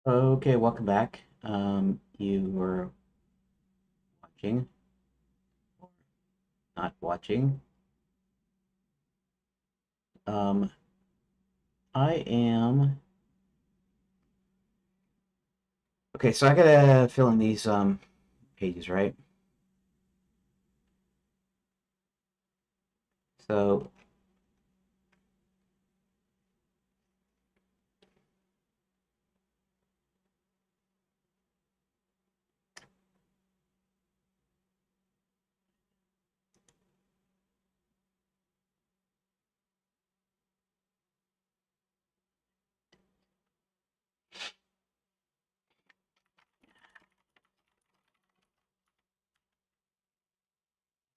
Okay, welcome back. You were watching or not watching. Um, I am okay. So I gotta fill in these pages, right? So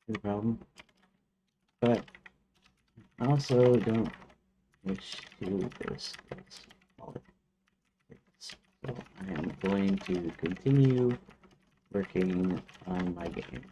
no problem. But I also don't wish to discuss politics. So I am going to continue working on my game.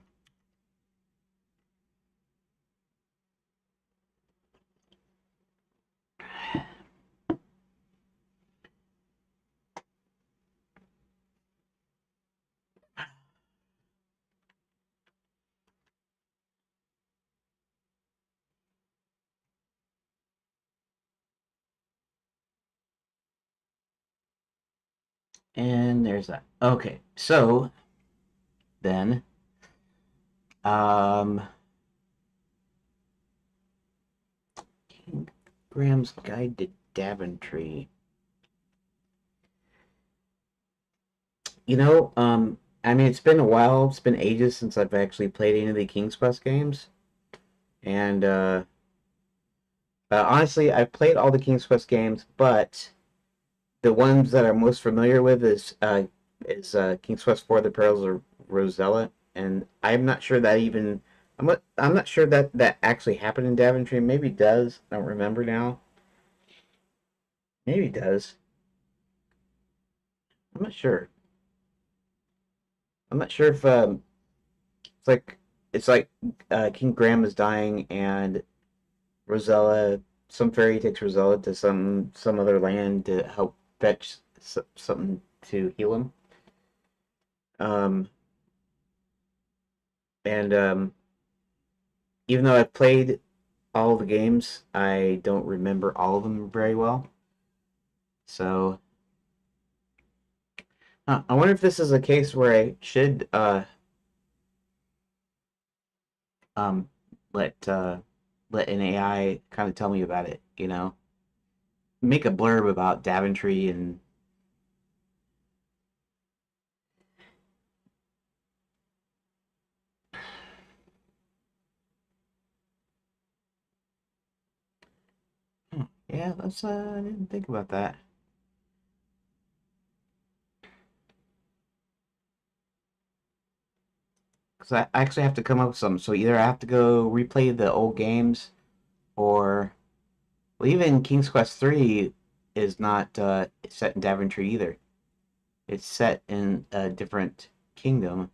And there's that. Okay, so then, um, King Graham's Guide to Daventry. I mean, it's been a while. It's been ages since I've actually played any of the King's Quest games, and honestly, I've played all the King's Quest games, but the ones that I'm most familiar with is King's Quest IV: The Perils of Rosella, and I'm not sure that even I'm not sure that that actually happened in Daventry. Maybe it does. I don't remember now. Maybe it does. I'm not sure. I'm not sure if it's like King Graham is dying and Rosella, some fairy takes Rosella to some other land to help fetch something to heal him. Um, and even though I've played all the games, I don't remember all of them very well. So I wonder if this is a case where I should um, let let an AI kind of tell me about it. Make a blurb about Daventry and yeah, that's I didn't think about that. Because I actually have to come up with something. So either I have to go replay the old games, or well, even King's Quest 3 is not set in Daventry either. It's set in a different kingdom.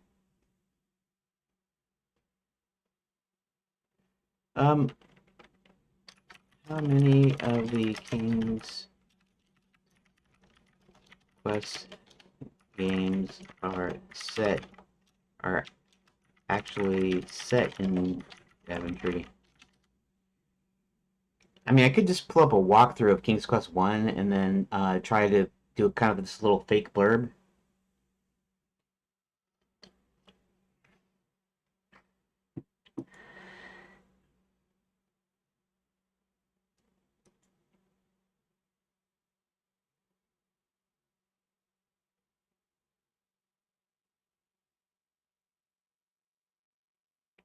Um, how many of the King's Quest games are actually set in Daventry? I mean, I could just pull up a walkthrough of King's Quest 1 and then try to do kind of this little fake blurb.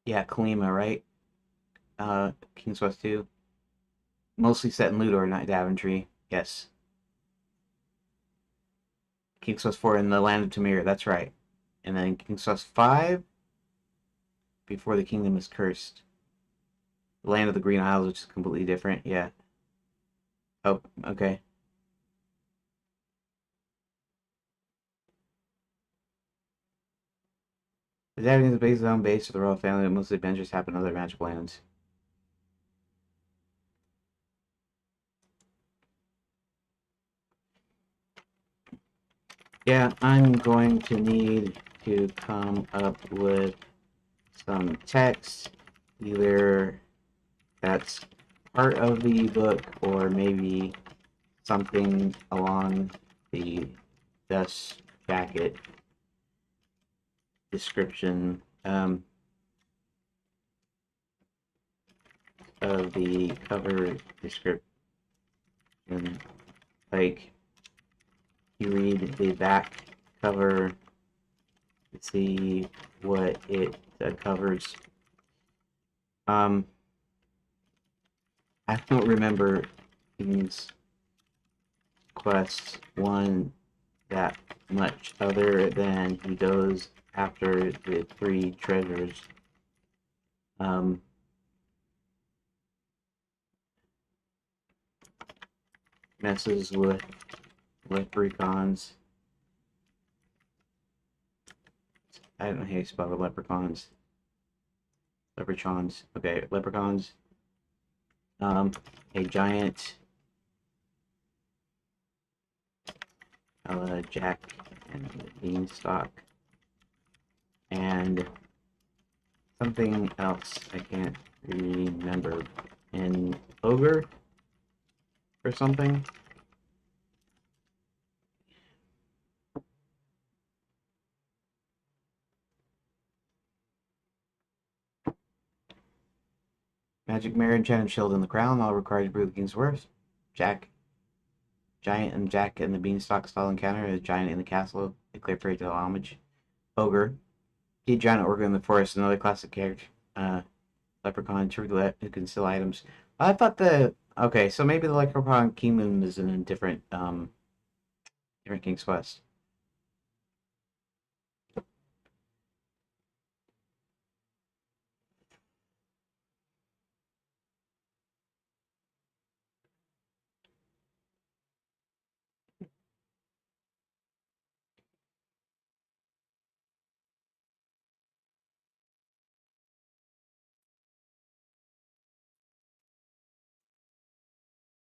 Yeah, Kalima, right? King's Quest 2. Mostly set in Ludor, not Daventry. Yes. King's Quest 4 in the land of Tamir. That's right. And then King's Quest 5, Before the Kingdom is Cursed. The land of the Green Isles, which is completely different. Yeah. Oh, okay. The Davenings is based on base of the royal family, but most adventures happen in other magic lands. Yeah, I'm going to need to come up with some text, either that's part of the book or maybe something along the dust jacket description of the cover description. Like, you read the back cover to see what it covers. I don't remember King's Quest 1 that much other than he goes after the 3 treasures. Messes with leprechauns. I don't know how you spell the leprechauns. Leprechauns. Okay, leprechauns. A giant Jack and Beanstalk. And something else I can't remember. An ogre or something. Magic Mirror, Enchanted Shield, and the Crown, all required to brew the King's Worth. Giant and Jack and the Beanstalk style encounter, a giant in the castle, declare fairy tale homage. Ogre, key giant ogre in the forest, another classic character. Leprechaun, who can steal items. I thought okay, so maybe the Leprechaun Kingdom is in a different different King's Quest.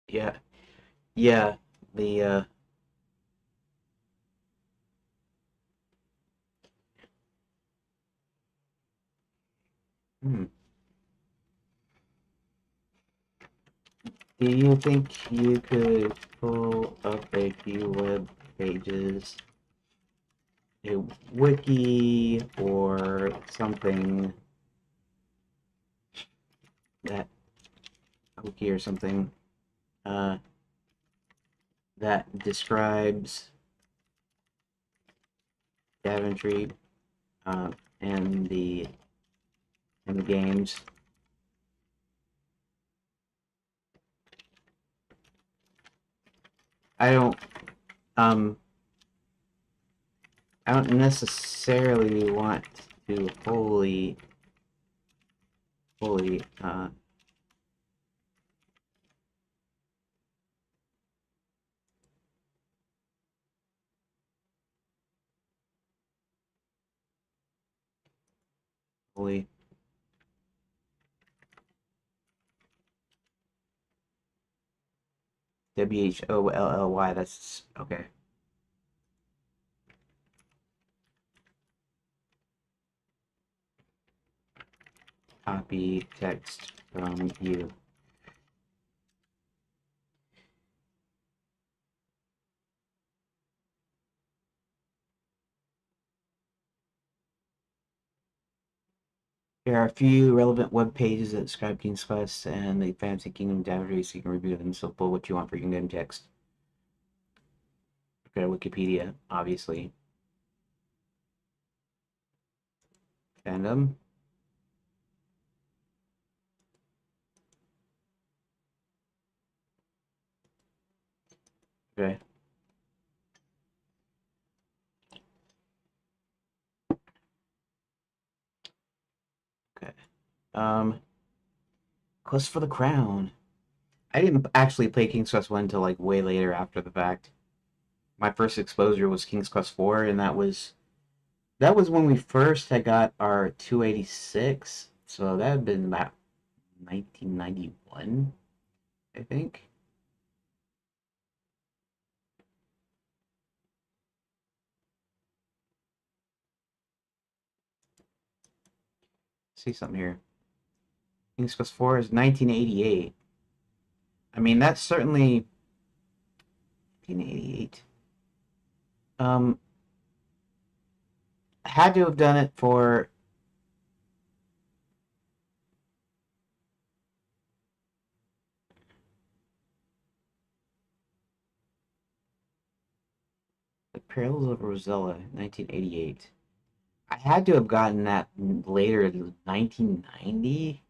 Yeah, yeah. The hmm. Do you think you could pull up a few web pages, a wiki or something that wiki or something uh, that describes Daventry uh, and the games? I don't um I don't necessarily want to fully fully WHOLLY. That's okay. Copy text from you. There are a few relevant web pages that describe King's Quest and the Fantasy Kingdom Daventry, so you can review them. So pull what you want for your game text. Okay, Wikipedia, obviously. Fandom. Okay. Okay. Quest for the Crown. I didn't actually play King's Quest 1 until like way later after the fact. My first exposure was King's Quest 4, and that was when we first had got our 286. So that had been about 1991, I think. see something here. King's Quest 4 is 1988. I mean, that's certainly 1988. Had to have done it for the Perils of Rosella, 1988. I had to have gotten that later, 1990.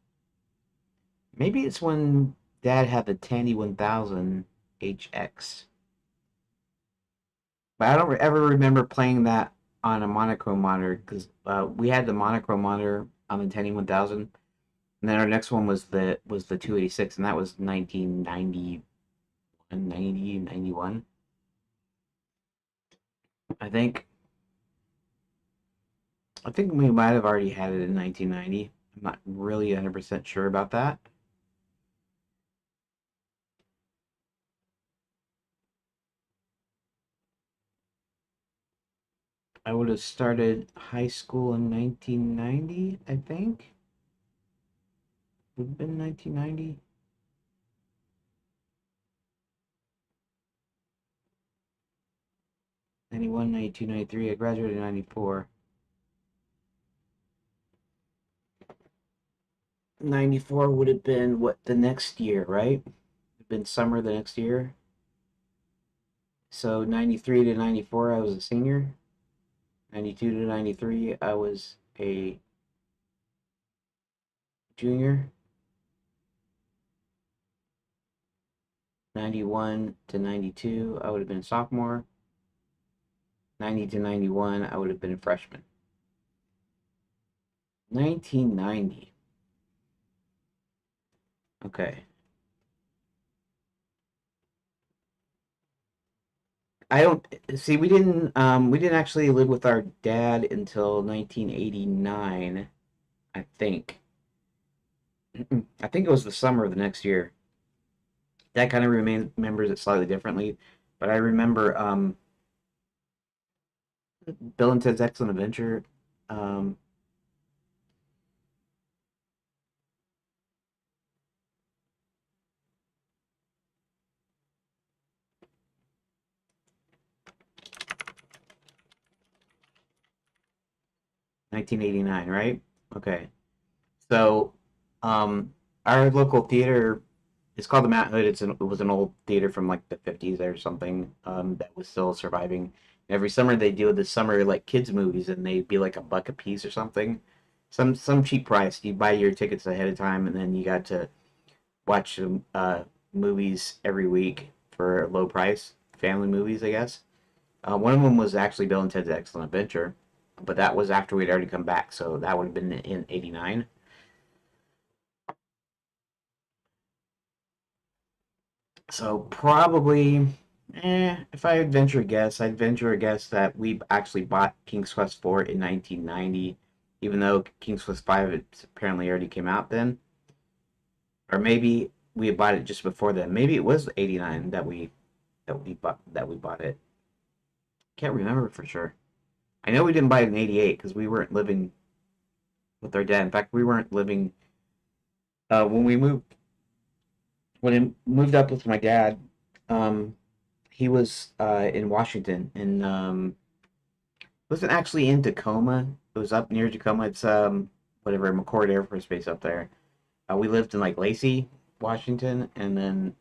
Maybe it's when Dad had the Tandy 1000 HX. But I don't ever remember playing that on a monochrome monitor because we had the monochrome monitor on the Tandy 1000, and then our next one was the 286, and that was 1991, 90, 91. I think I think we might have already had it in 1990. I'm not really 100% sure about that. I would have started high school in 1990, I think. Would have been 1990. 91, 92, 93. I graduated in 94. 94 would have been what, the next year, right? Would have been summer the next year. So 93 to 94, I was a senior. 92 to 93, I was a junior. 91 to 92, I would have been a sophomore. 90 to 91, I would have been a freshman. 1990. Okay. I don't see we didn't actually live with our dad until 1989, I think. I think it was the summer of the next year. Dad kind of remembers it slightly differently, but I remember Bill and Ted's Excellent Adventure. Um, 1989, right? Okay. So, our local theater is called the Mount Hood. It was an old theater from like the 50s or something that was still surviving. Every summer they do the summer like kids movies, and they'd be like $1 a piece or something, some cheap price. You buy your tickets ahead of time, and then you got to watch movies every week for a low price. Family movies, I guess. One of them was actually Bill and Ted's Excellent Adventure, but that was after we'd already come back, so that would have been in '89. So probably, if I would venture a guess, I'd venture a guess that we actually bought King's Quest 4 in 1990, even though King's Quest 5 apparently already came out then. Or maybe we had bought it just before then. Maybe it was '89 that we bought it. Can't remember for sure. I know we didn't buy it in '88 because we weren't living with our dad. In fact, we weren't living when we moved when I moved up with my dad. Um, he was in Washington, and wasn't actually in Tacoma. It was up near Tacoma. It's whatever, McCord Air Force Base up there. We lived in like Lacey, Washington, and then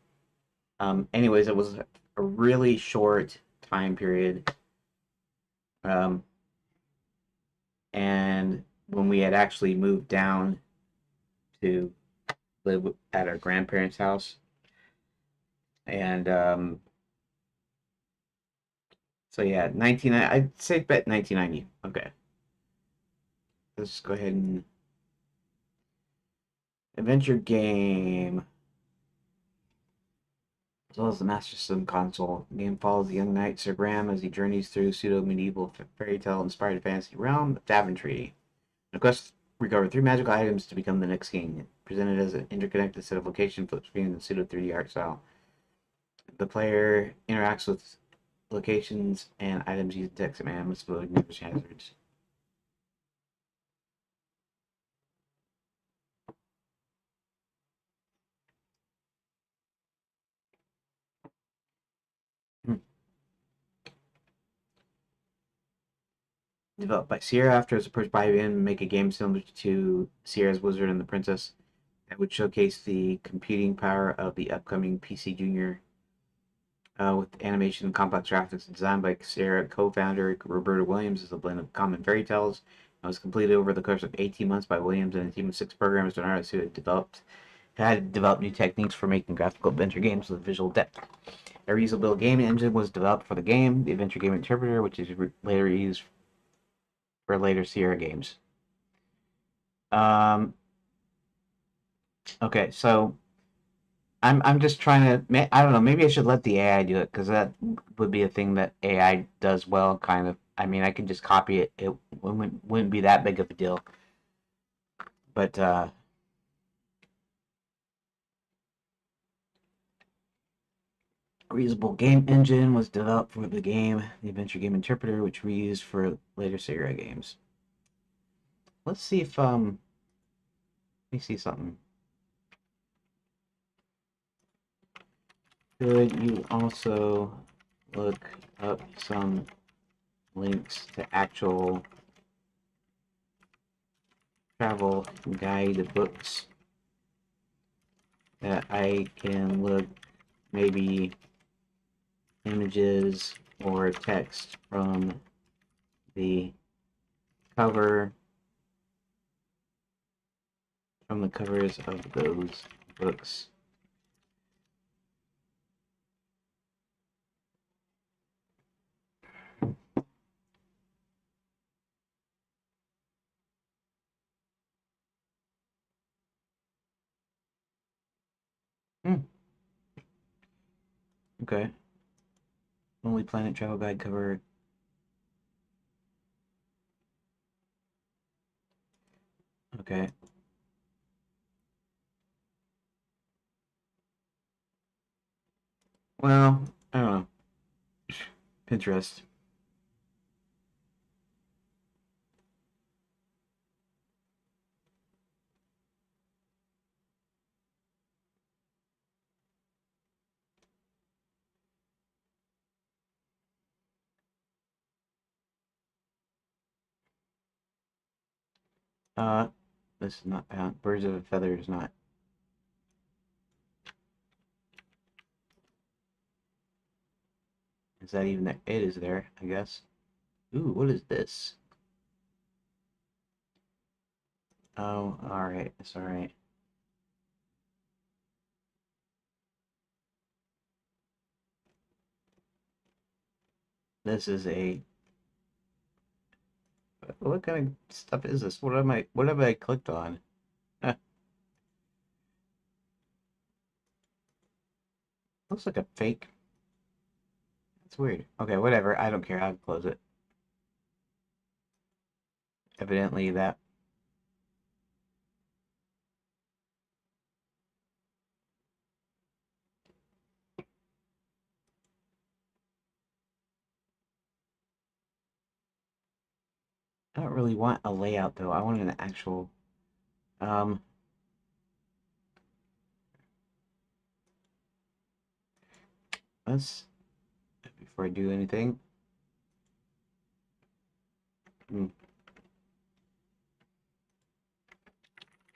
anyways, it was a really short time period. Um, and when we had actually moved down to live at our grandparents' house, and so yeah, 19. I'd say bet 1990. Okay, let's go ahead and adventure game. As well as the Master System console. The game follows the young knight Sir Graham as he journeys through pseudo-medieval fairy tale inspired fantasy realm of Daventry. The quest recover 3 magical items to become the next king, presented as an interconnected set of location flip screens and pseudo 3D art style. The player interacts with locations and items using text command with avoid numerous hazards. developed by Sierra after it was approached by IBM to make a game similar to Sierra's Wizard and the Princess that would showcase the computing power of the upcoming PC Junior. With animation and complex graphics designed by Sierra co-founder Roberta Williams is a blend of common fairy tales and was completed over the course of 18 months by Williams and a team of 6 programmers and artists who had developed new techniques for making graphical adventure games with visual depth. A reusable game engine was developed for the game, the Adventure Game Interpreter, which is later used for later Sierra games. Um, okay, so I'm just trying to. I don't know. Maybe I should let the AI do it because that would be a thing that AI does well. Kind of. I mean, I can just copy it. It wouldn't be that big of a deal. But a reusable game engine was developed for the game, the Adventure Game Interpreter, which we used for later Sierra games. Let's see if let me see something. Could you also look up some links to actual travel guide books that I can look maybe images or text from the cover from the covers of those books. Hmm. Okay. Lonely Planet Travel Guide cover. Okay. Well, I don't know. Pinterest. Uh, this is not found. Birds of a Feather is not. Is that even there? It is there, I guess. Ooh, what is this? Oh, alright. It's alright. This is a. What kind of stuff is this? What have I clicked on? Huh, looks like a fake. It's weird. Okay, whatever. I don't care. I'll close it. Evidently that. I don't really want a layout though. I want an actual um let's before I do anything. Hmm,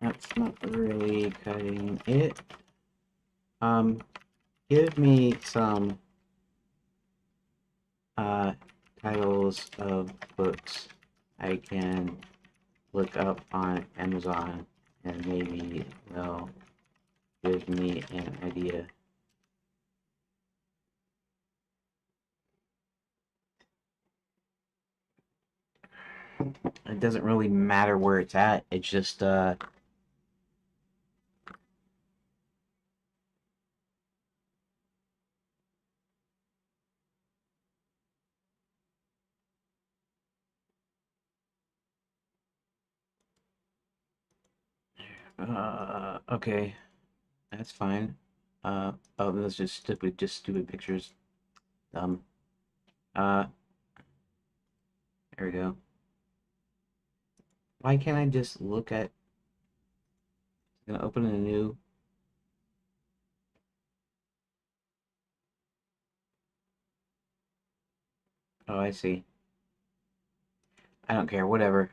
that's not really cutting it. Um give me some uh titles of books I can look up on Amazon and maybe they'll give me an idea. It doesn't really matter where it's at. It's just okay. That's fine. Oh, that's just stupid pictures. Uh, there we go. Why can't I just look at? I'm gonna open a new. Oh, I see. I don't care, whatever.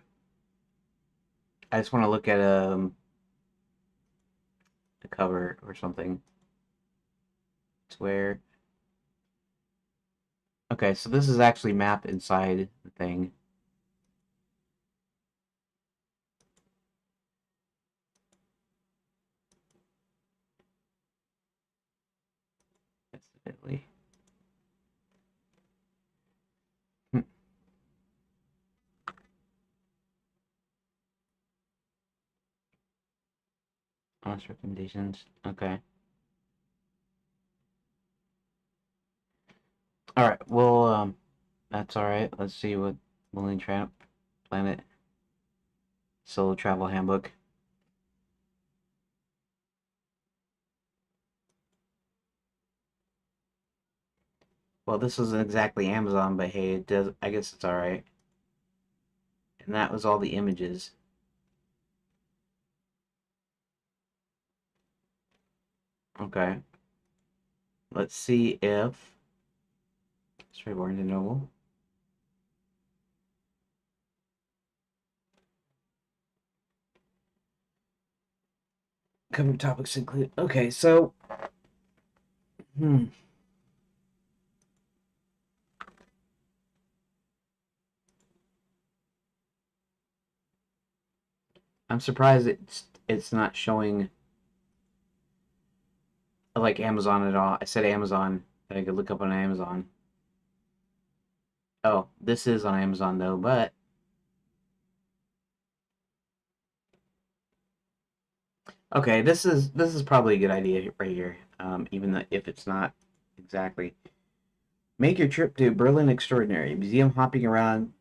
I just want to look at the cover or something. It's where. Okay, so this is actually map inside the thing. Definitely. Honest recommendations. Okay. All right. Well, that's all right. Let's see what Millennium Tramp Planet Solo Travel Handbook. Well, this isn't exactly Amazon, but hey, it does. I guess it's all right. And that was all the images. Okay. Let's see if Stray Barnes and Noble. Cover topics include. Okay, so. Hmm. I'm surprised it's not showing like Amazon at all. I said Amazon. That I could look up on Amazon. Oh, this is on Amazon though, but okay, this is probably a good idea right here. Even though if it's not exactly. Make your trip to Berlin extraordinary. Museum hopping around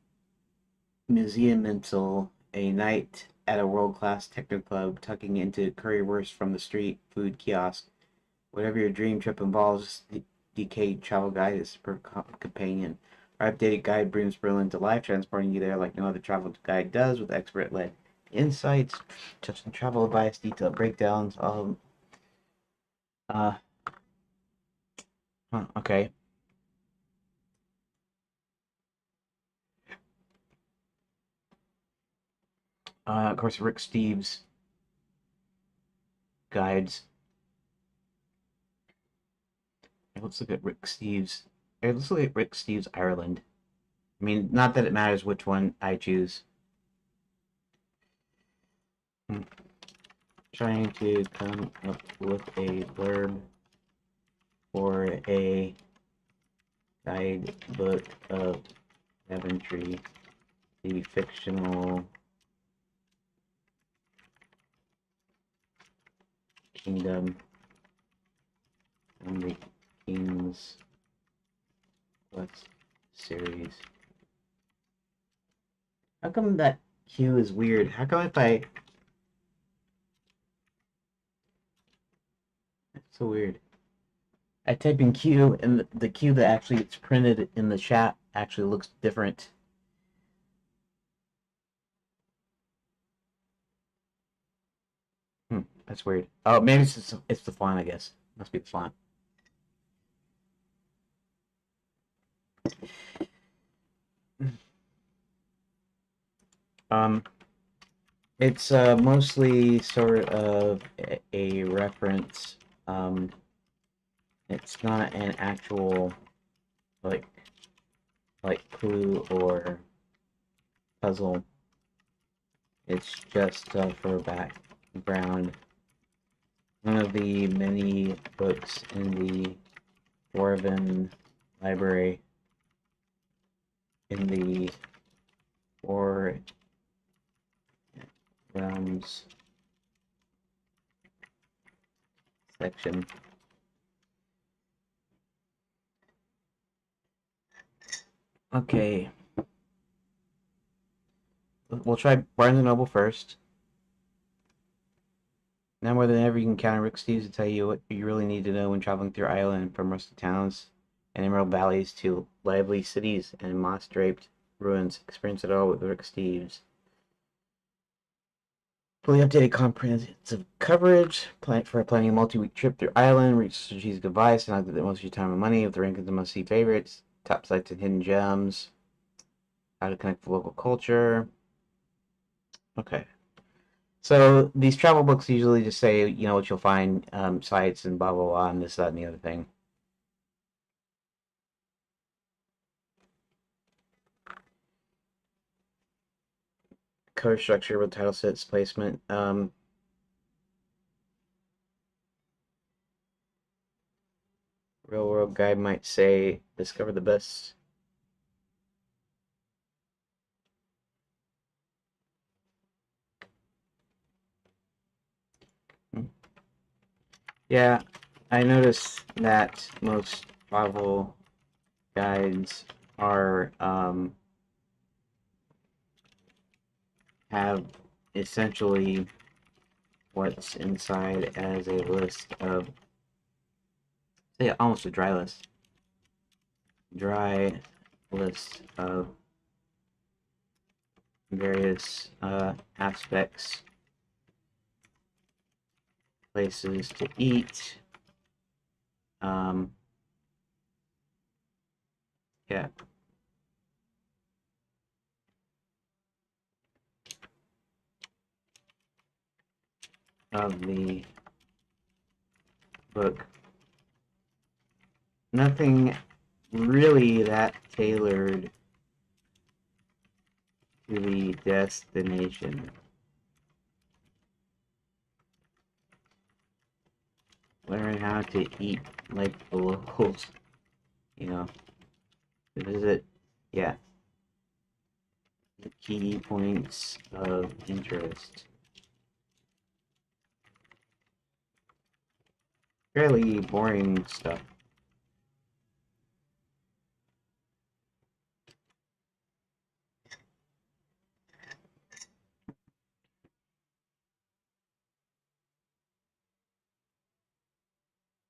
Museum until a night at a world-class techno club, tucking into currywurst from the street food kiosk. Whatever your dream trip involves, the DK Travel Guide is super companion. Our updated guide brings Berlin to life, transporting you there like no other travel guide does, with expert-led insights, tips and travel advice, detailed breakdowns. Uh, okay. Of course, Rick Steves guides. Let's look at Rick Steves. Let's look at Rick Steves Ireland. I mean, not that it matters which one I choose. I'm trying to come up with a blurb for a guidebook of Daventry, the fictional kingdom and the King's Quest series. How come that Q is weird? How come if I... It's so weird. I type in Q and the Q that actually gets printed in the chat actually looks different. That's weird. Oh, maybe it's the font, I guess. Must be the font. Um, it's mostly sort of a reference. Um, it's not an actual like clue or puzzle. It's just for background. One of the many books in the Dwarven library in the Four Realms section. Okay. We'll try Barnes and Noble first. Now more than ever, you can count on Rick Steves to tell you what you really need to know when traveling through Ireland, from rustic towns and emerald valleys to lively cities and moss-draped ruins. Experience it all with Rick Steves. Fully updated comprehensive coverage for planning a multi-week trip through Ireland. Reach strategic advice and outlet most of your time and money with the rankings of must-see favorites, top sites and hidden gems. how to connect with local culture. Okay. So these travel books usually just say, you know, what you'll find, sites and blah blah blah, and this, that, and the other thing. Cover structure with title sets placement. Real world guide might say discover the best. Yeah, I noticed that most travel guides are have essentially what's inside as a list of, say, almost a dry list of various aspects, places to eat. Yeah, of the book. Nothing really that tailored to the destination. Learn how to eat like the locals, you know, to visit, yeah, the key points of interest. Fairly boring stuff.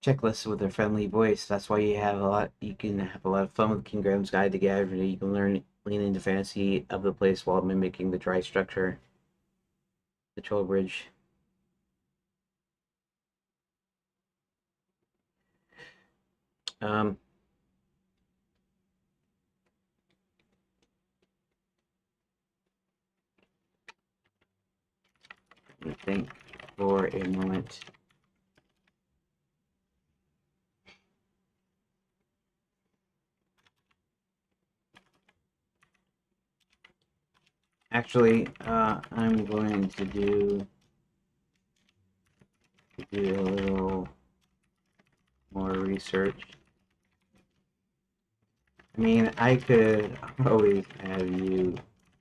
Checklists with a friendly voice. That's why you can have a lot of fun with King Graham's Guide to Gathering. You can lean into fantasy of the place while mimicking the dry structure. The Troll Bridge. Um, let me think for a moment. Actually, I'm going to do a little more research. I mean, I could always have you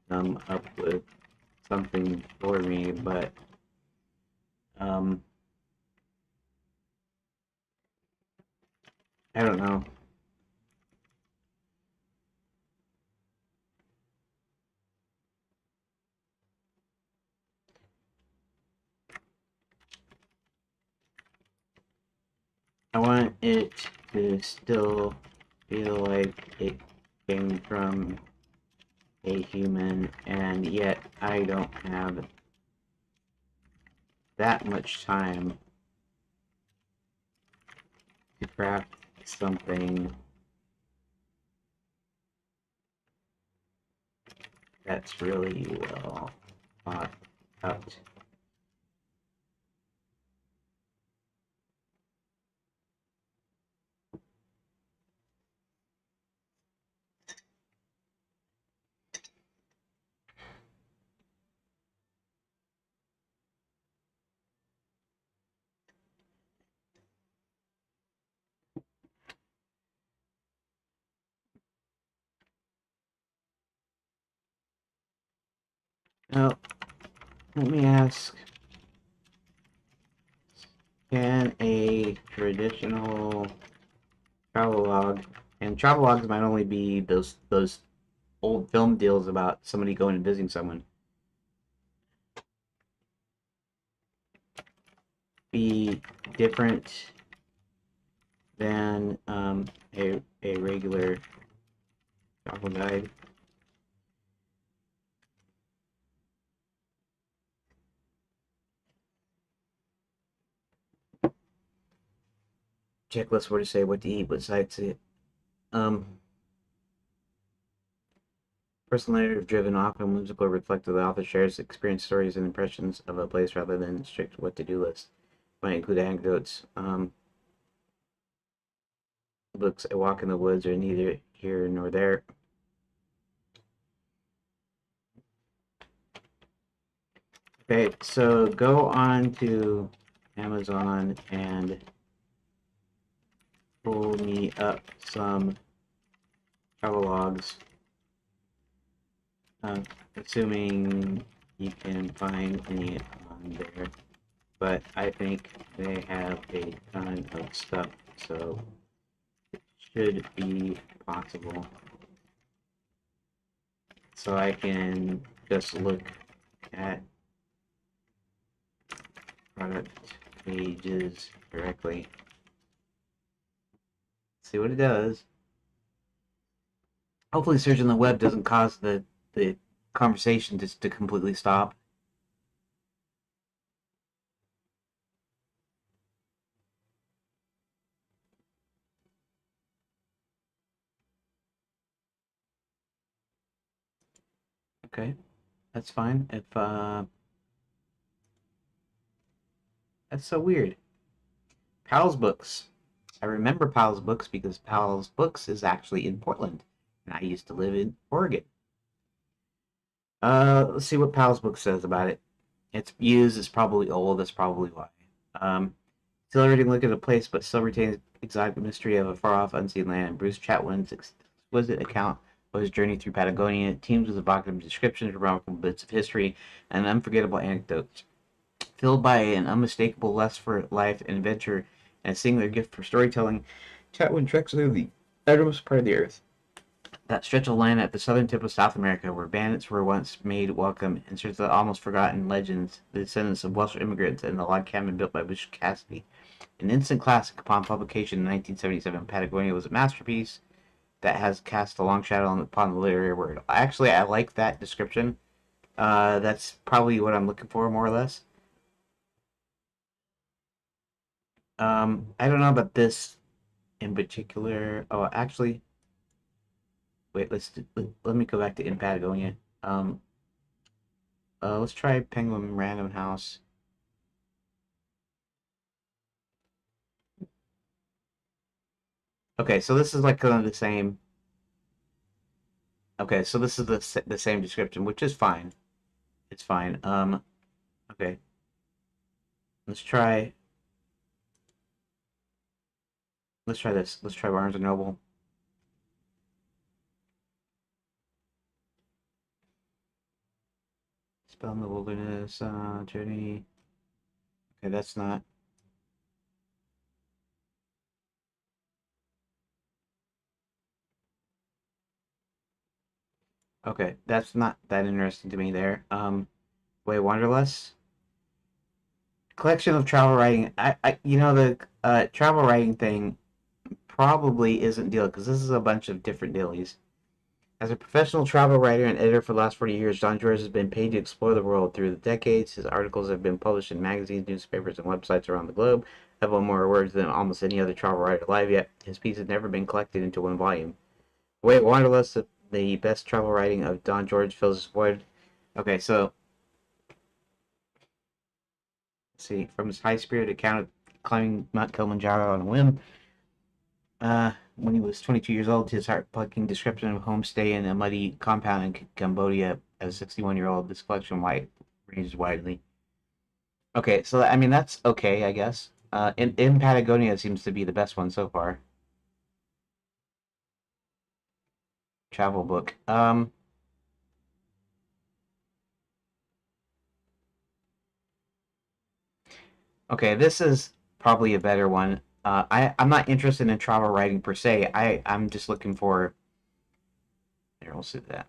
come up with something for me, but um, I don't know. I want it to still feel like it came from a human, and yet I don't have that much time to craft something that's really well thought out. Now, let me ask, can a traditional travelogue, and travelogues might only be those old film deals about somebody going and visiting someone, be different than a regular travel guide? Checklist where to say what to eat, what sites to. Um, Personal narrative-driven, often whimsical, reflective, the author shares experience, stories, and impressions of a place rather than strict what-to-do list. Might include anecdotes, books, A Walk in the Woods, are neither here nor there. Okay, so go on to Amazon and pull me up some travel logs, assuming you can find any on there. But I think they have a ton of stuff, so it should be possible. So I can just look at product pages directly, see what it does. Hopefully searching the web doesn't cause the conversation just to completely stop. Okay, that's fine. If that's so weird. Powell's Books. I remember Powell's Books because Powell's Books is actually in Portland, and I used to live in Oregon. Let's see what Powell's Book says about it. It's used, it's probably old, that's probably why. Still everything look at a place, but still retains exotic mystery of a far-off, unseen land. Bruce Chatwin's exquisite account of his journey through Patagonia teams with evocative descriptions, remarkable bits of history, and unforgettable anecdotes. Filled by an unmistakable lust for life and adventure and a singular gift for storytelling, Chatwin treks through the uttermost part of the earth. That stretch of land at the southern tip of South America, where bandits were once made welcome, in search of the almost forgotten legends, the descendants of Welsh immigrants, and the log cabin built by Butch Cassidy. An instant classic upon publication in 1977, Patagonia was a masterpiece that has cast a long shadow upon the literary world. Actually, I like that description. That's probably what I'm looking for, more or less. I don't know about this in particular. Oh, actually, wait. Let me go back to In Patagonia. Um, let's try Penguin Random House. Okay, so this is like kind of the same. Okay, so this is the same description, which is fine. It's fine. Okay. Let's try let's try this. Let's try Barnes and Noble. Spell in the Wilderness, Journey. Okay, that's not. Okay, that's not that interesting to me there. Way Wanderlust. Collection of travel writing. The travel writing thing probably isn't deal because this is a bunch of different dailies. As a professional travel writer and editor for the last 40 years, John George has been paid to explore the world through the decades. His articles have been published in magazines, newspapers, and websites around the globe, have won more awards than almost any other travel writer alive, yet his piece has never been collected into one volume. Wait, Wanderlust, the best travel writing of Don George fills this void. Okay, so, let's see. From his high-spirited account of climbing Mount Kilimanjaro on a whim, when he was 22 years old, his heart-plucking description of homestay in a muddy compound in Cambodia as a 61-year-old, this collection ranges widely. Okay, so I mean that's okay, I guess. In Patagonia seems to be the best one so far. Travel book. Okay, this is probably a better one. I'm not interested in travel writing per se. I'm just looking for. Here, we'll see that.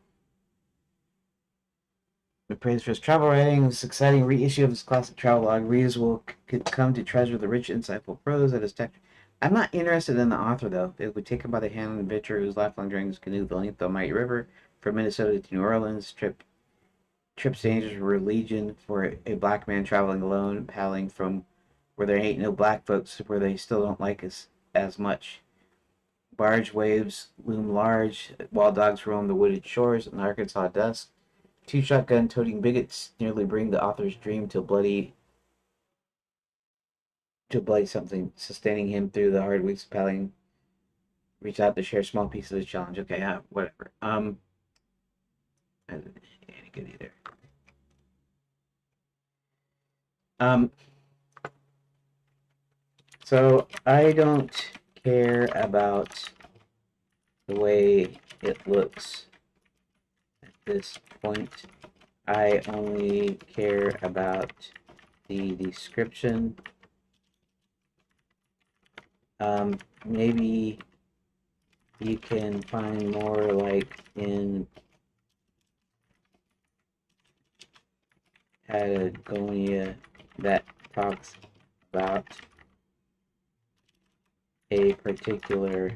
The praise for his travel writing, this exciting reissue of his classic travelogue, readers will come to treasure the rich, insightful prose that is text. I'm not interested in the author though. It would take him by the hand an adventurer whose lifelong during his canoe the length of the mighty river from Minnesota to New Orleans. Trips dangers were legion for a black man traveling alone, paddling from where there ain't no black folks, where they still don't like us as much. Barge waves loom large, wild dogs roam the wooded shores in Arkansas dusk. Two shotgun-toting bigots nearly bring the author's dream to bloody something, sustaining him through the hard weeks of paddling. Reach out to share a small piece of the challenge. Okay, yeah, whatever. Any good either. Um, so I don't care about the way it looks at this point. I only care about the description. Maybe you can find more like in Patagonia that talks about a particular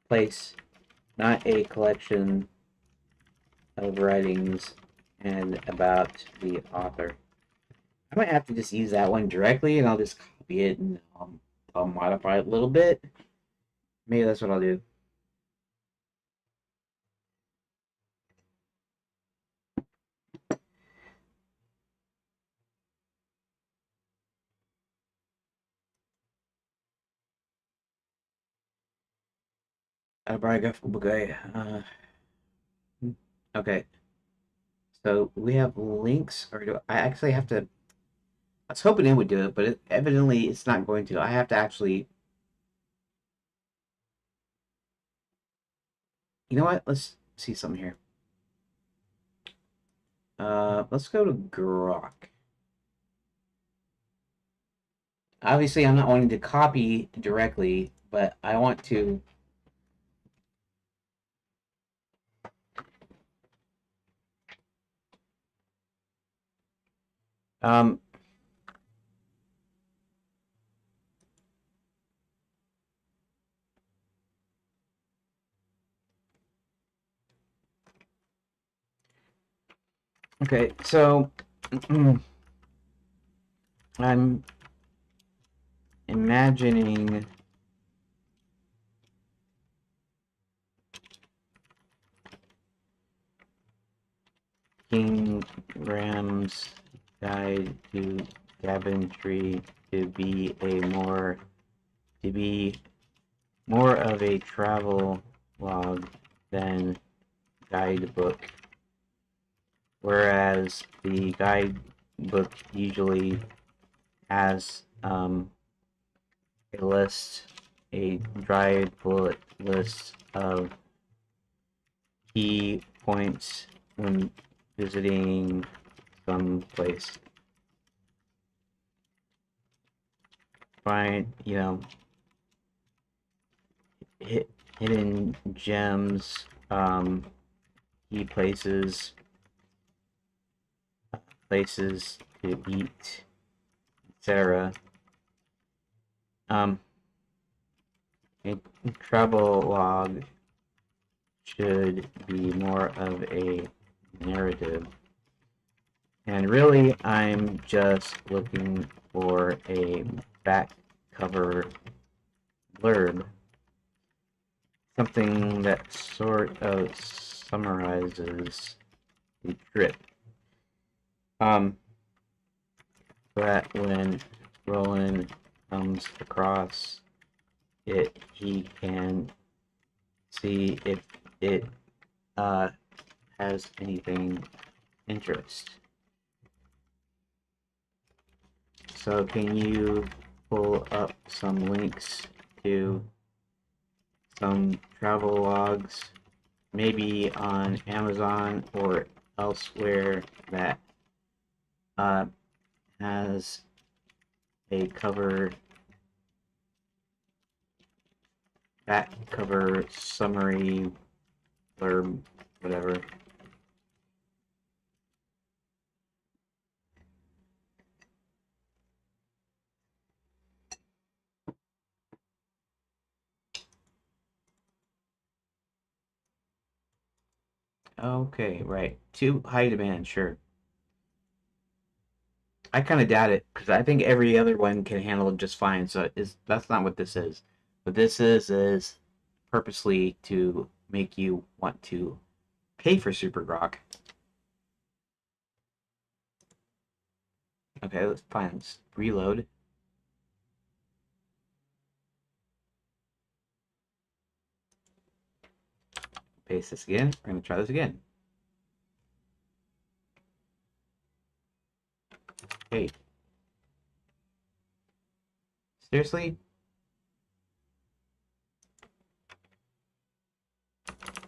place, not a collection of writings and about the author. I might have to just use that one directly and I'll just copy it and I'll modify it a little bit. Maybe that's what I'll do. Okay, so we have links, or do I actually have to? I was hoping it would do it, but evidently it's not going to. I have to actually. You know what? Let's see something here. Let's go to Grok. Obviously, I'm not wanting to copy directly, but I want to. Um, okay, so I'm imagining King Ram's Guide to Cabinetry to be more of a travel log than guidebook, whereas the guidebook usually has a list, a dry bullet list of key points when visiting some place. Find, hidden gems, key places to eat, etc. A travel log should be more of a narrative. And really, I'm just looking for a back cover blurb, something that sort of summarizes the trip. So that when Roland comes across it, he can see if it has anything interest. So can you pull up some links to some travel logs, maybe on Amazon or elsewhere, that has a back cover summary or whatever. Okay, right. Too high demand, sure. I kind of doubt it because I think every other one can handle it just fine. So that's not what this is. What this is purposely to make you want to pay for Super Grok. Okay, let's fine. Let's reload. Paste this again. We're gonna try this again. Hey, seriously?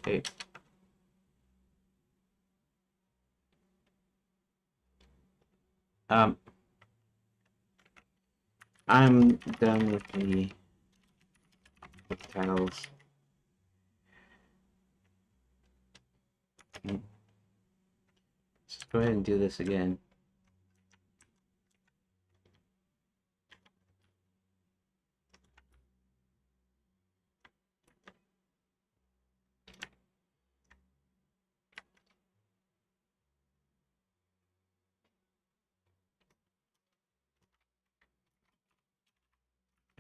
Hey. Um, I'm done with the titles. Let's go ahead and do this again.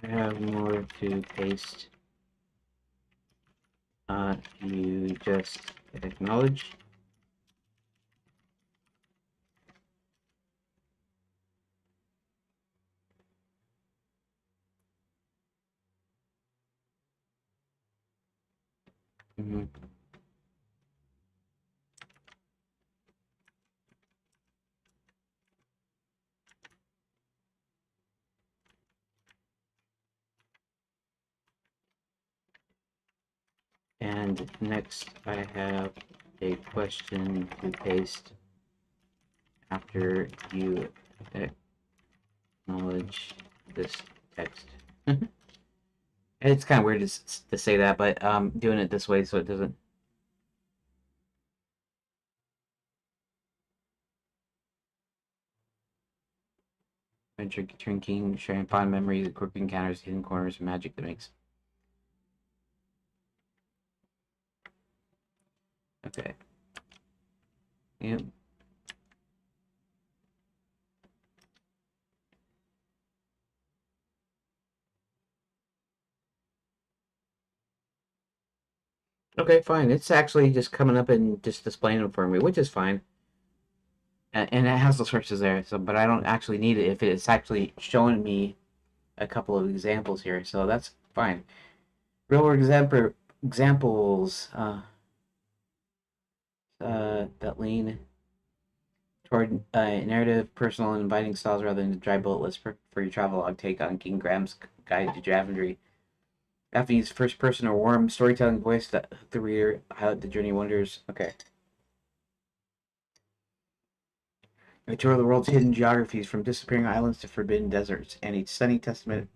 I have more to paste. You just acknowledge. Mm-hmm. And next I have a question to paste after you acknowledge this text. It's kind of weird to say that, but I'm doing it this way so it doesn't. Venture drinking, sharing fond memories, quick encounters, hidden corners, magic that makes. Okay. Yep. Okay, fine. It's actually just coming up and just displaying them for me, which is fine. And it has the sources there, so but I don't actually need it if it's actually showing me a couple of examples here, so that's fine. Real world examples that lean toward narrative, personal, and inviting styles rather than a dry bullet list for your travel log take on King Graham's Guide to Javandry. After use first person or warm storytelling voice that hook the reader, highlight the journey wonders. Okay. A tour of the world's hidden geographies from disappearing islands to forbidden deserts, and a stunning testament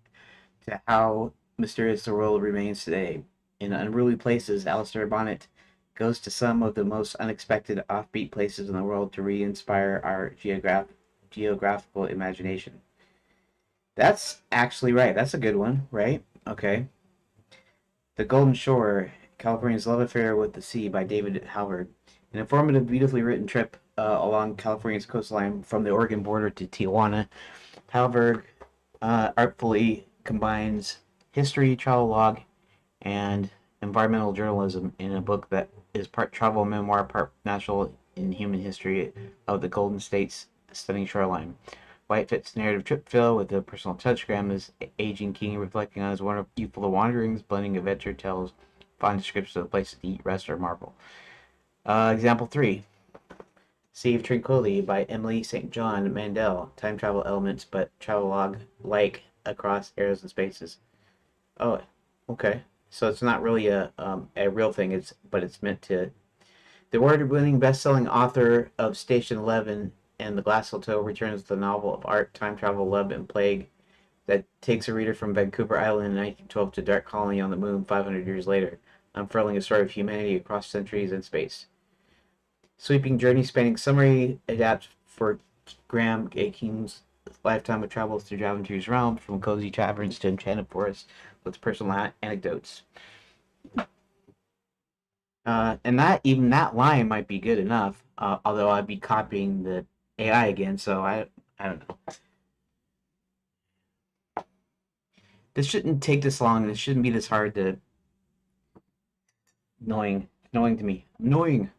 to how mysterious the world remains today. In unruly places, Alistair Bonnet goes to some of the most unexpected, offbeat places in the world to re-inspire our geographical imagination. That's actually right. That's a good one, right? Okay. The Golden Shore, California's Love Affair with the Sea by David Halvard. An informative, beautifully written trip along California's coastline from the Oregon border to Tijuana. Halvard artfully combines history, travel log, and environmental journalism in a book that is part travel memoir, part natural and human history of the Golden State's stunning shoreline. White fits narrative trip fill with a personal touch. Grandma's aging king reflecting on his wonderful youthful wanderings, blending adventure tales, fond descriptions of places to eat, rest, or marvel. Example 3. Sea of Tranquility by Emily St. John Mandel. Time travel elements, but travelogue like across eras and spaces. Oh, okay. So it's not really a real thing. But it's meant to. The award-winning best-selling author of Station 11 and The Glass Hotel returns to the novel of art, time travel, love, and plague that takes a reader from Vancouver Island in 1912 to Dark Colony on the Moon 500 years later, unfurling a story of humanity across centuries and space. Sweeping journey spanning summary adapts for Graham A. King's lifetime of travels through Javentry's realm, from cozy taverns to enchanted forests, with personal anecdotes. And that even that line might be good enough, although I'd be copying the AI again, so I I don't know. This shouldn't take this long, and it shouldn't be this hard to annoying to me. Annoying.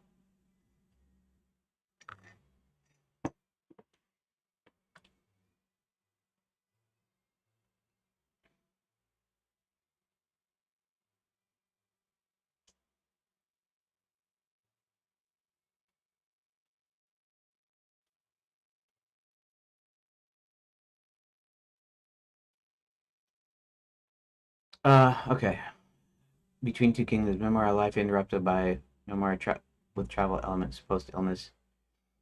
Okay. Between Two Kingdoms, memoir life interrupted by memoir with travel elements post illness.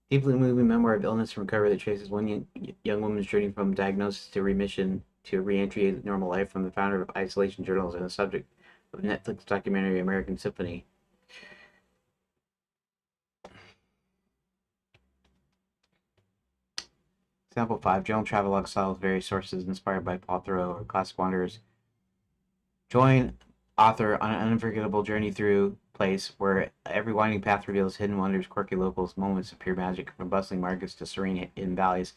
Deeply moving memoir of illness and recovery that traces one young woman's journey from diagnosis to remission to re-entry into normal life from the founder of Isolation Journals and the subject of Netflix documentary American Symphony. Example 5. Journal travelogue style with various sources inspired by Paul Thoreau or classic wanderers. Join author on an unforgettable journey through place where every winding path reveals hidden wonders, quirky locals, moments of pure magic, from bustling markets to serene hidden valleys.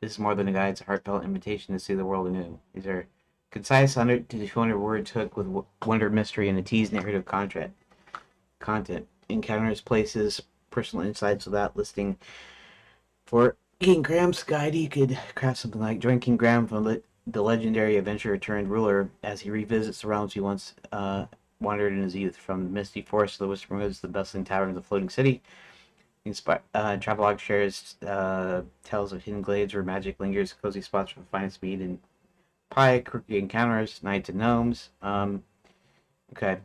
This is more than a guide, it's a heartfelt invitation to see the world anew. These are concise 100 to 200 words hooked with wonder, mystery, and a teased narrative content. Encounters, places, personal insights without listing. For King Graham's guide, you could craft something like join King Graham from the legendary adventurer turned ruler as he revisits the realms he once wandered in his youth, from the misty forest to the whispering woods to the bustling taverns of the floating city. Travelog shares tales of hidden glades where magic lingers, cozy spots for the finest mead and pie, quirky encounters, knights and gnomes. Okay.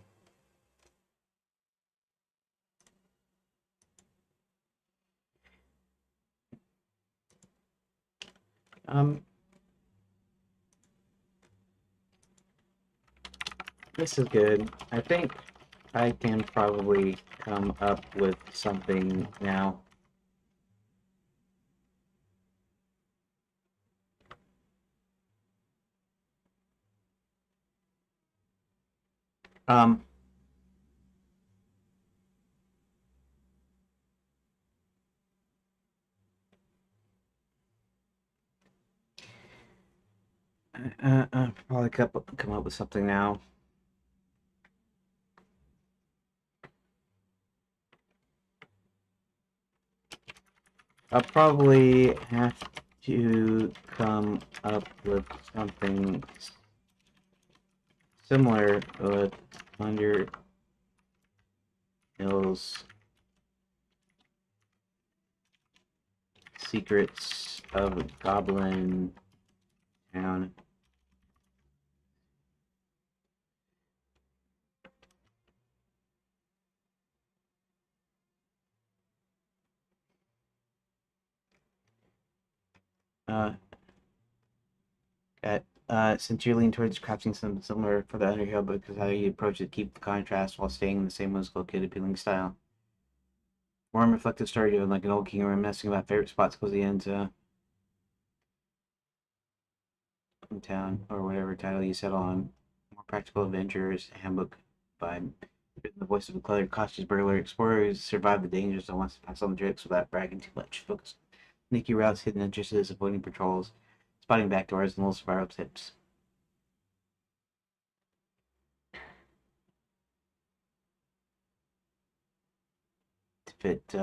Um, this is good. I think I can probably come up with something now. Um, Probably come up with something now. I'll probably have to come up with something similar with Under Hills Secrets of Goblin Town. Uh, since you're leaning towards crafting something similar for the Underhill, because how you approach it, keep the contrast while staying in the same musical kid appealing style. Warm, reflective story driven like an old king reminiscing about favorite spots close the end in town or whatever title you settle on. More practical adventures handbook by the voice of a clever, cautious burglar explorer who's survived the dangers and wants to pass on the tricks without bragging too much. Focus sneaky routes, hidden entrances, avoiding patrols, spotting backdoors, and little survival tips. To fit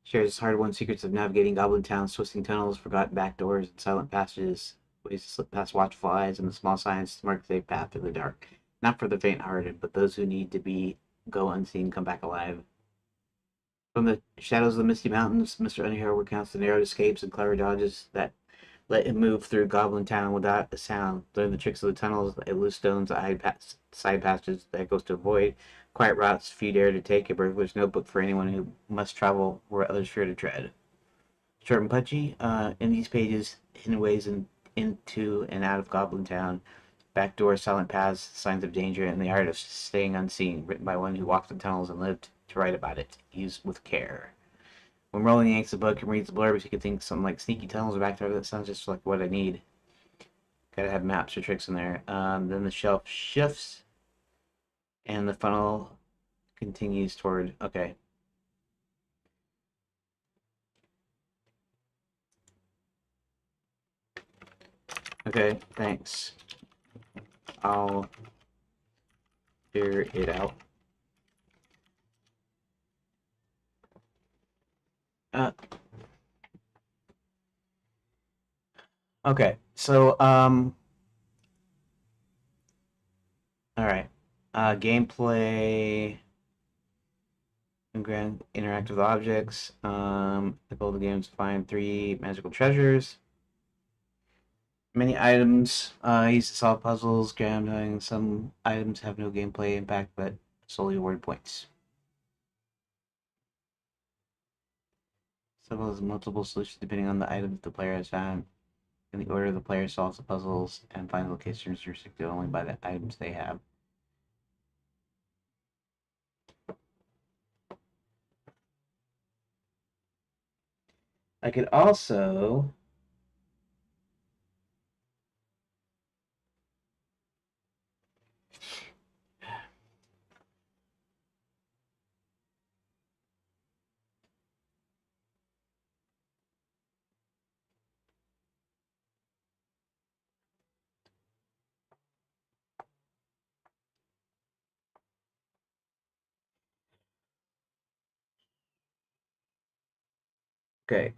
shares hard-won secrets of navigating Goblin Town's twisting tunnels, forgotten backdoors, and silent passages, ways to slip past watchful eyes, and the small signs to mark the safe path through the dark. Not for the faint-hearted, but those who need to be go unseen, come back alive. From the shadows of the misty mountains, Mr. Underhill recounts the narrow escapes and clever dodges that let him move through Goblin Town without a sound. Learn the tricks of the tunnels, the loose stones, side passages that goes to avoid, quiet routes few dare to take, a burglar's notebook for anyone who must travel where others fear to tread. Short and punchy. In these pages, hidden ways into and out of Goblin Town, backdoors, silent paths, signs of danger, and the art of staying unseen, written by one who walked the tunnels and lived to write about it. Used with care. When Rolling yanks the book and reads the blurbs, you could think something like sneaky tunnels or backdoor. That sounds just like what I need. Gotta have maps or tricks in there. Then the shelf shifts, and the funnel continues toward. Okay. Okay, thanks. I'll figure it out. Uh, okay, so all right. Gameplay and interact with objects. The goal of the game is to find 3 magical treasures. Many items used to solve puzzles, gambling. Some items have no gameplay impact, but solely award points. Some has multiple solutions depending on the items the player has found, and the order the player solves the puzzles and finds locations restricted only by the items they have. I could also okay.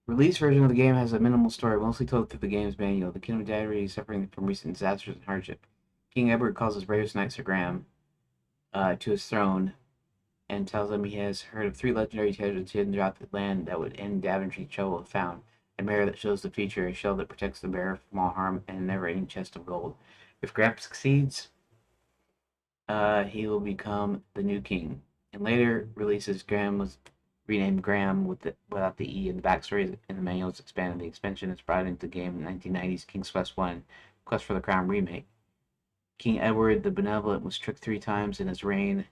Release version of the game has a minimal story, mostly told through the game's manual. The Kingdom of Dadry is suffering from recent disasters and hardship. King Edward calls his bravest knight Sir Graham to his throne and tells him he has heard of 3 legendary treasures hidden throughout the land that would end Daventry's trouble if found. A mirror that shows the future, a shield that protects the bearer from all harm, and a never-ending chest of gold. If Graham succeeds, he will become the new king. In later releases, Graham was renamed Graham without the E, and the backstory in the manual is expanded. The expansion is brought into the game in 1990's King's Quest 1, Quest for the Crown remake. King Edward the Benevolent was tricked 3 times in his reign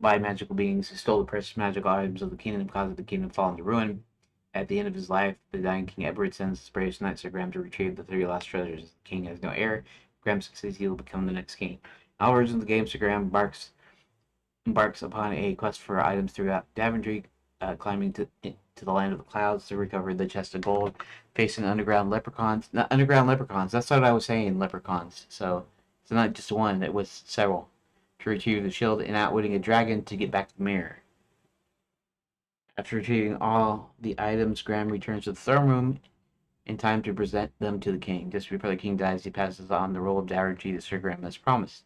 by magical beings who stole the precious magical items of the kingdom, causing the kingdom to fall into ruin. At the end of his life, the dying King Edward sends his bravest knight Sir Graham to retrieve the 3 lost treasures. The king has no heir. Graham succeeds, he will become the next king. In all versions of the game, Sir Graham embarks upon a quest for items throughout Daventry, climbing to the land of the clouds to recover the chest of gold, facing underground leprechauns. Not underground leprechauns. That's what I was saying. Leprechauns. So it's not just one. It was several. To retrieve the shield and outwitting a dragon to get back the mirror. After retrieving all the items, Graham returns to the throne room in time to present them to the king. Just before the king dies, he passes on the role of Daventry to Sir Graham as promised.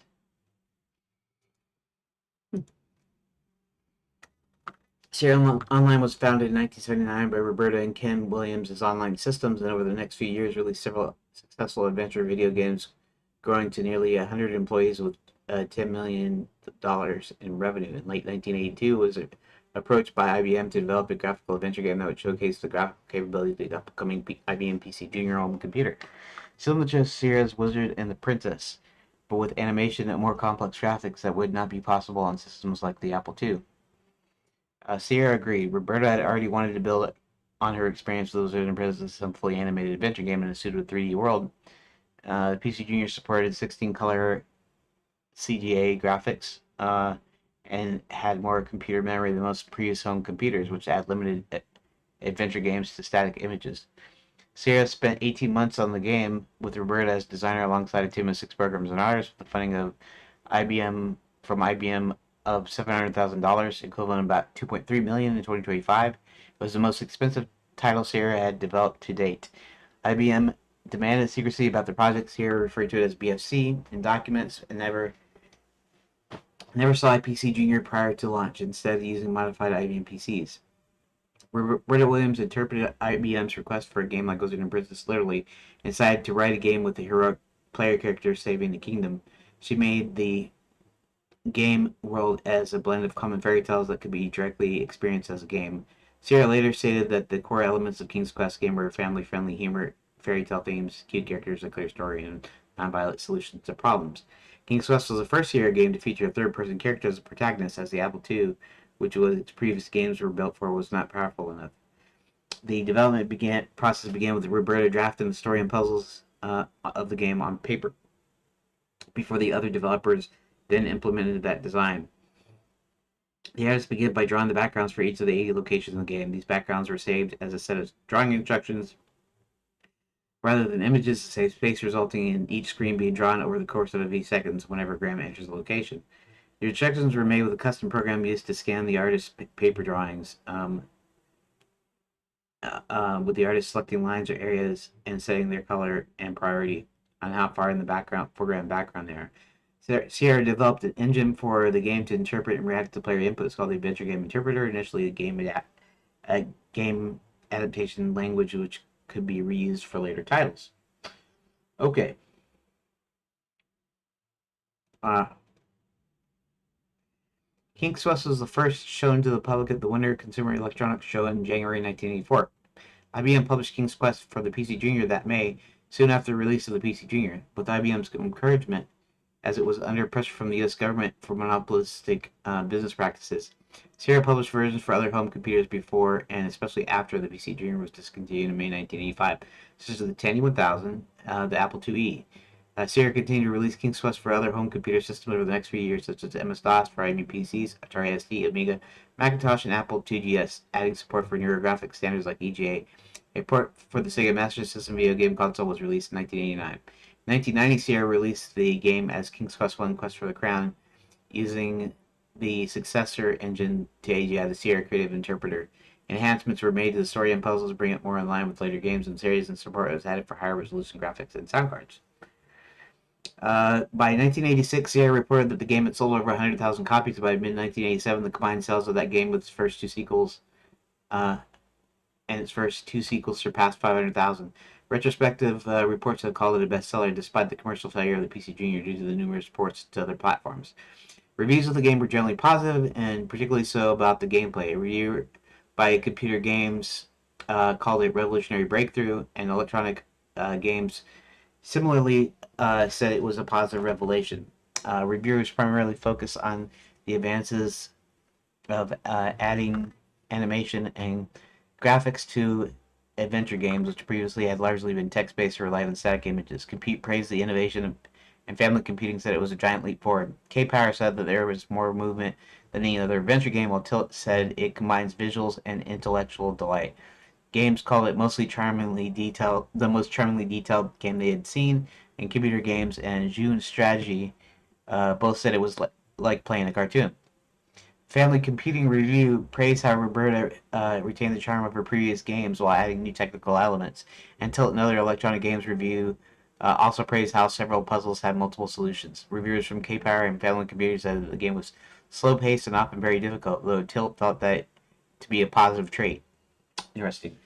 Sierra Online was founded in 1979 by Roberta and Ken Williams' Online Systems, and over the next few years released several successful adventure video games, growing to nearly 100 employees with $10 million in revenue. In late 1982, was approached by IBM to develop a graphical adventure game that would showcase the graphical capabilities of the upcoming IBM PC Junior home computer. Similar to Sierra's Wizard and the Princess, but with animation and more complex graphics that would not be possible on systems like the Apple II. Sierra agreed. Roberta had already wanted to build on her experience with Wizard and Princess, some fully animated adventure game in a suited 3D world. The PC Junior supported 16-color CGA graphics and had more computer memory than most previous home computers, which add limited adventure games to static images. Sierra spent 18 months on the game with Roberta as designer alongside a team of 6 programmers and artists with the funding of IBM from IBM of $700,000, equivalent to about $2.3 million in 2025. It was the most expensive title Sierra had developed to date. IBM demanded secrecy about the project. Sierra referred to it as BFC in documents and never saw a PC Junior prior to launch, instead using modified IBM PCs. Redot Williams interpreted IBM's request for a game like Wizard and Princess literally and decided to write a game with the heroic player character saving the kingdom. She made the game world as a blend of common fairy tales that could be directly experienced as a game. Sierra later stated that the core elements of King's Quest game were family-friendly humor, fairy tale themes, cute characters, a clear story, and non-violent solutions to problems. King's Quest was the first Sierra game to feature a third-person character as a protagonist, as the Apple II, which was its previous games were built for, was not powerful enough. The development process began with Roberta drafting the story and puzzles of the game on paper before the other developers then implemented that design. The artist began by drawing the backgrounds for each of the 80 locations in the game. These backgrounds were saved as a set of drawing instructions rather than images to save space, resulting in each screen being drawn over the course of a few seconds whenever Graham enters the location. The instructions were made with a custom program used to scan the artist's paper drawings, with the artist selecting lines or areas and setting their color and priority on how far in the foreground background they are. Sierra developed an engine for the game to interpret and react to player inputs called the Adventure Game Interpreter, initially a game adaptation language which could be reused for later titles. Okay. Uh, King's Quest was the first shown to the public at the Winter Consumer Electronics Show in January 1984. IBM published King's Quest for the PC Junior that May, soon after the release of the PC Junior, with IBM's encouragement, as it was under pressure from the U.S. government for monopolistic business practices. Sierra published versions for other home computers before and especially after the PC Junior was discontinued in May 1985, such as the Tandy 1000, the Apple IIe. Sierra continued to release King's Quest for other home computer systems over the next few years, such as MS-DOS for IBM PCs, Atari ST, Amiga, Macintosh, and Apple IIgs, adding support for newer graphics standards like EGA. A port for the Sega Master System video game console was released in 1989. In 1990, Sierra released the game as King's Quest I: Quest for the Crown, using the successor engine to AGI, the Sierra Creative Interpreter. Enhancements were made to the story and puzzles to bring it more in line with later games and series, and support was added for higher resolution graphics and sound cards. By 1986, Sierra reported that the game had sold over 100,000 copies. By mid-1987, the combined sales of that game with its first two sequels surpassed 500,000. Retrospective reports have called it a bestseller despite the commercial failure of the PC Junior due to the numerous ports to other platforms. Reviews of the game were generally positive, and particularly so about the gameplay. A review by Computer Games called it a revolutionary breakthrough, and Electronic Games similarly said it was a positive revelation. Reviewers primarily focus on the advances of adding animation and graphics to adventure games, which previously had largely been text-based or relied on static images. Compute praised the innovation, and Family Computing said it was a giant leap forward. K-Power said that there was more movement than any other adventure game, while Tilt said it combines visuals and intellectual delight. Games called it the most charmingly detailed game they had seen, and Computer Games and June Strategy both said it was like playing a cartoon. Family Computing Review praised how Roberta retained the charm of her previous games while adding new technical elements. And Tilt and other Electronic Games Review also praised how several puzzles had multiple solutions. Reviewers from K-Power and Family Computing said that the game was slow-paced and often very difficult, though Tilt thought that to be a positive trait. Interesting.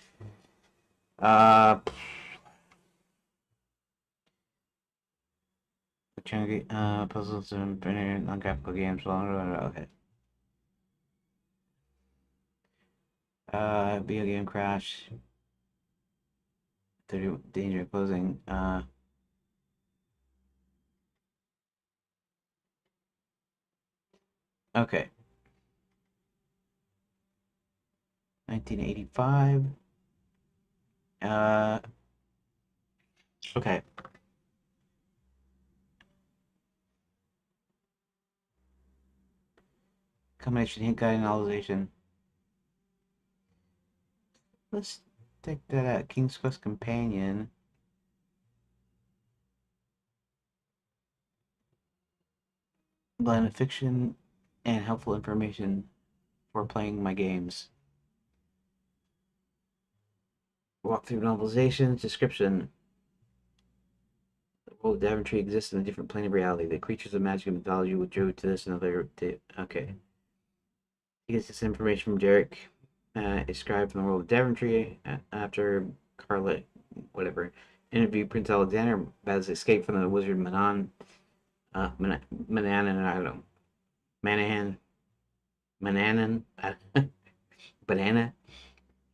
Puzzles and non-graphical games. Okay. Video game crash. Danger of closing. Okay. 1985. Okay. Combination hint guide analyzation. Let's take that out. King's Quest Companion. Blend of fiction and helpful information for playing my games. Walkthrough novelizations. Description. The world of Daventry exists in a different plane of reality. The creatures of magic and mythology withdrew to this another. Okay. He gets this information from Derek. It's scribed from the world of Daventry after Carla, whatever, interviewed Prince Alexander about his escape from the wizard Manan, Mananan, I don't know, Mananan, Banana.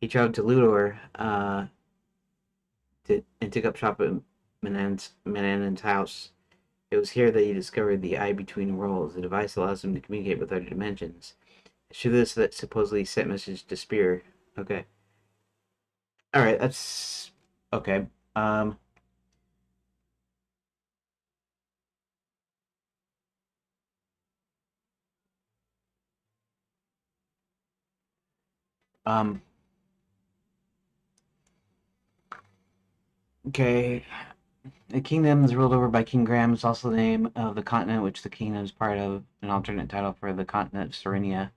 He traveled to Ludor and took up shop at Mananan's house. It was here that he discovered the Eye Between Worlds, a device that allows him to communicate with other dimensions. Should this that supposedly sent message to Spear. Okay. Alright, that's okay. Um. Okay. The kingdom is ruled over by King Graham. Is also the name of the continent which the kingdom is part of. An alternate title for the continent of Serenia,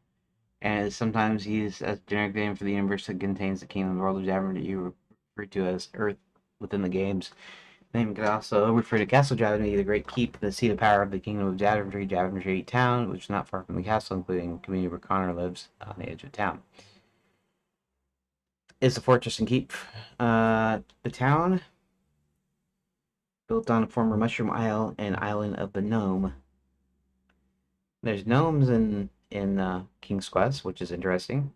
and is sometimes used as a generic name for the universe that contains the kingdom, the world of Daventry, referred to as Earth within the games. The name could also refer to Castle Daventry, the Great Keep, the seat of power of the kingdom of Daventry, Daventry Town, which is not far from the castle, including the community where Connor lives on the edge of town. Is a fortress and keep. The town, built on a former mushroom isle and island of the gnome. There's gnomes in King's Quest, which is interesting.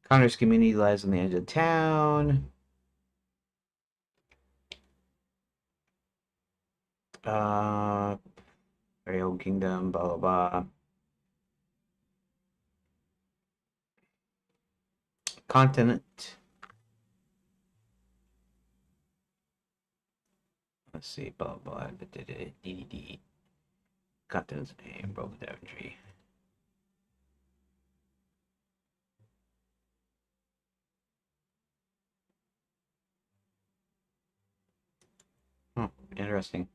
Connor's community lies on the edge of town. Uh, Very old kingdom, blah blah blah. Continent. Let's see, blah blah. DDD. Continent's name, World of Daventry. Oh, interesting.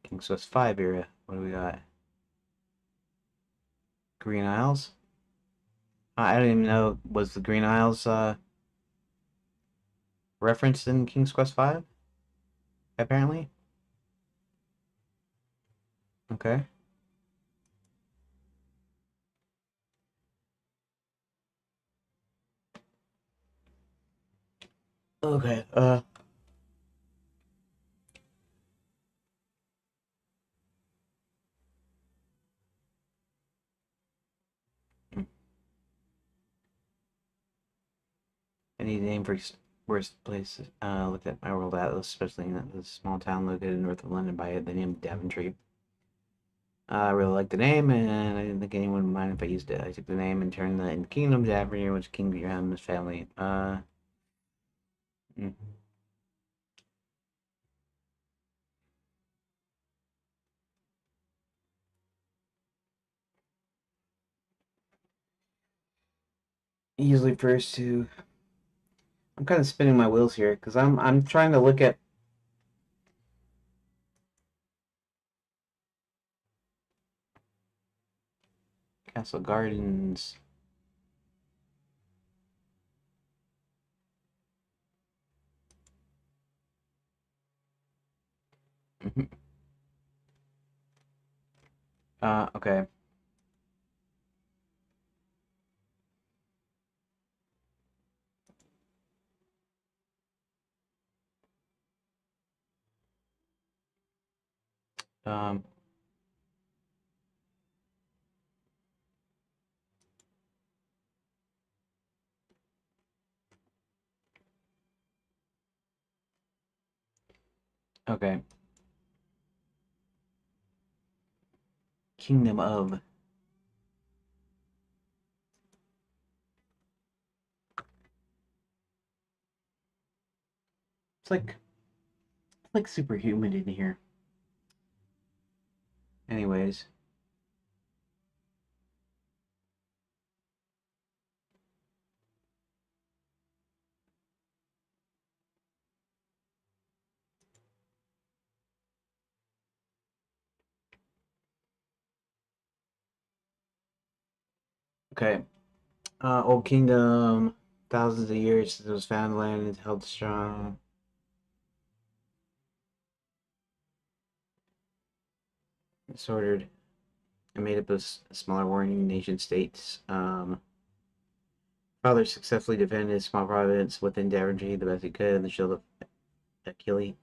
King's Quest 5 era. What do we got? Green Isles? I don't even know. Was the Green Isles referenced in King's Quest 5? Apparently. Okay. Okay. Hmm. Any name for worst place? Looked at my world atlas, especially in the small town located north of London by the name of Daventry. I really liked the name, and I didn't think anyone would mind if I used it. I took the name and turned the Kingdom Daventry, which King Graham and his family. Mm. Easily first to. I'm kind of spinning my wheels here because I'm trying to look at Castle Gardens. Okay. Um, okay. Kingdom of. It's like superhuman in here. Anyways. Okay. Old Kingdom. Thousands of years since it was found, land and held strong. Disordered and made up of smaller warring nation states. Father successfully defended his small province within Daventry the best he could in the shield of Achille.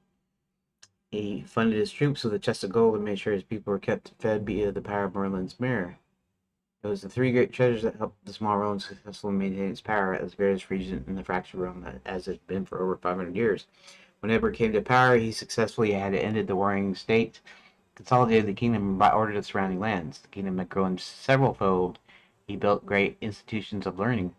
He funded his troops with a chest of gold and made sure his people were kept fed via the power of Merlin's mirror. It was the three great treasures that helped the small realm successfully maintain its power as various regions in the fractured realm as it's been for over 500 years. Whenever it came to power, he successfully had ended the warring state, consolidated the kingdom by order of the surrounding lands. The kingdom had grown several fold. He built great institutions of learning.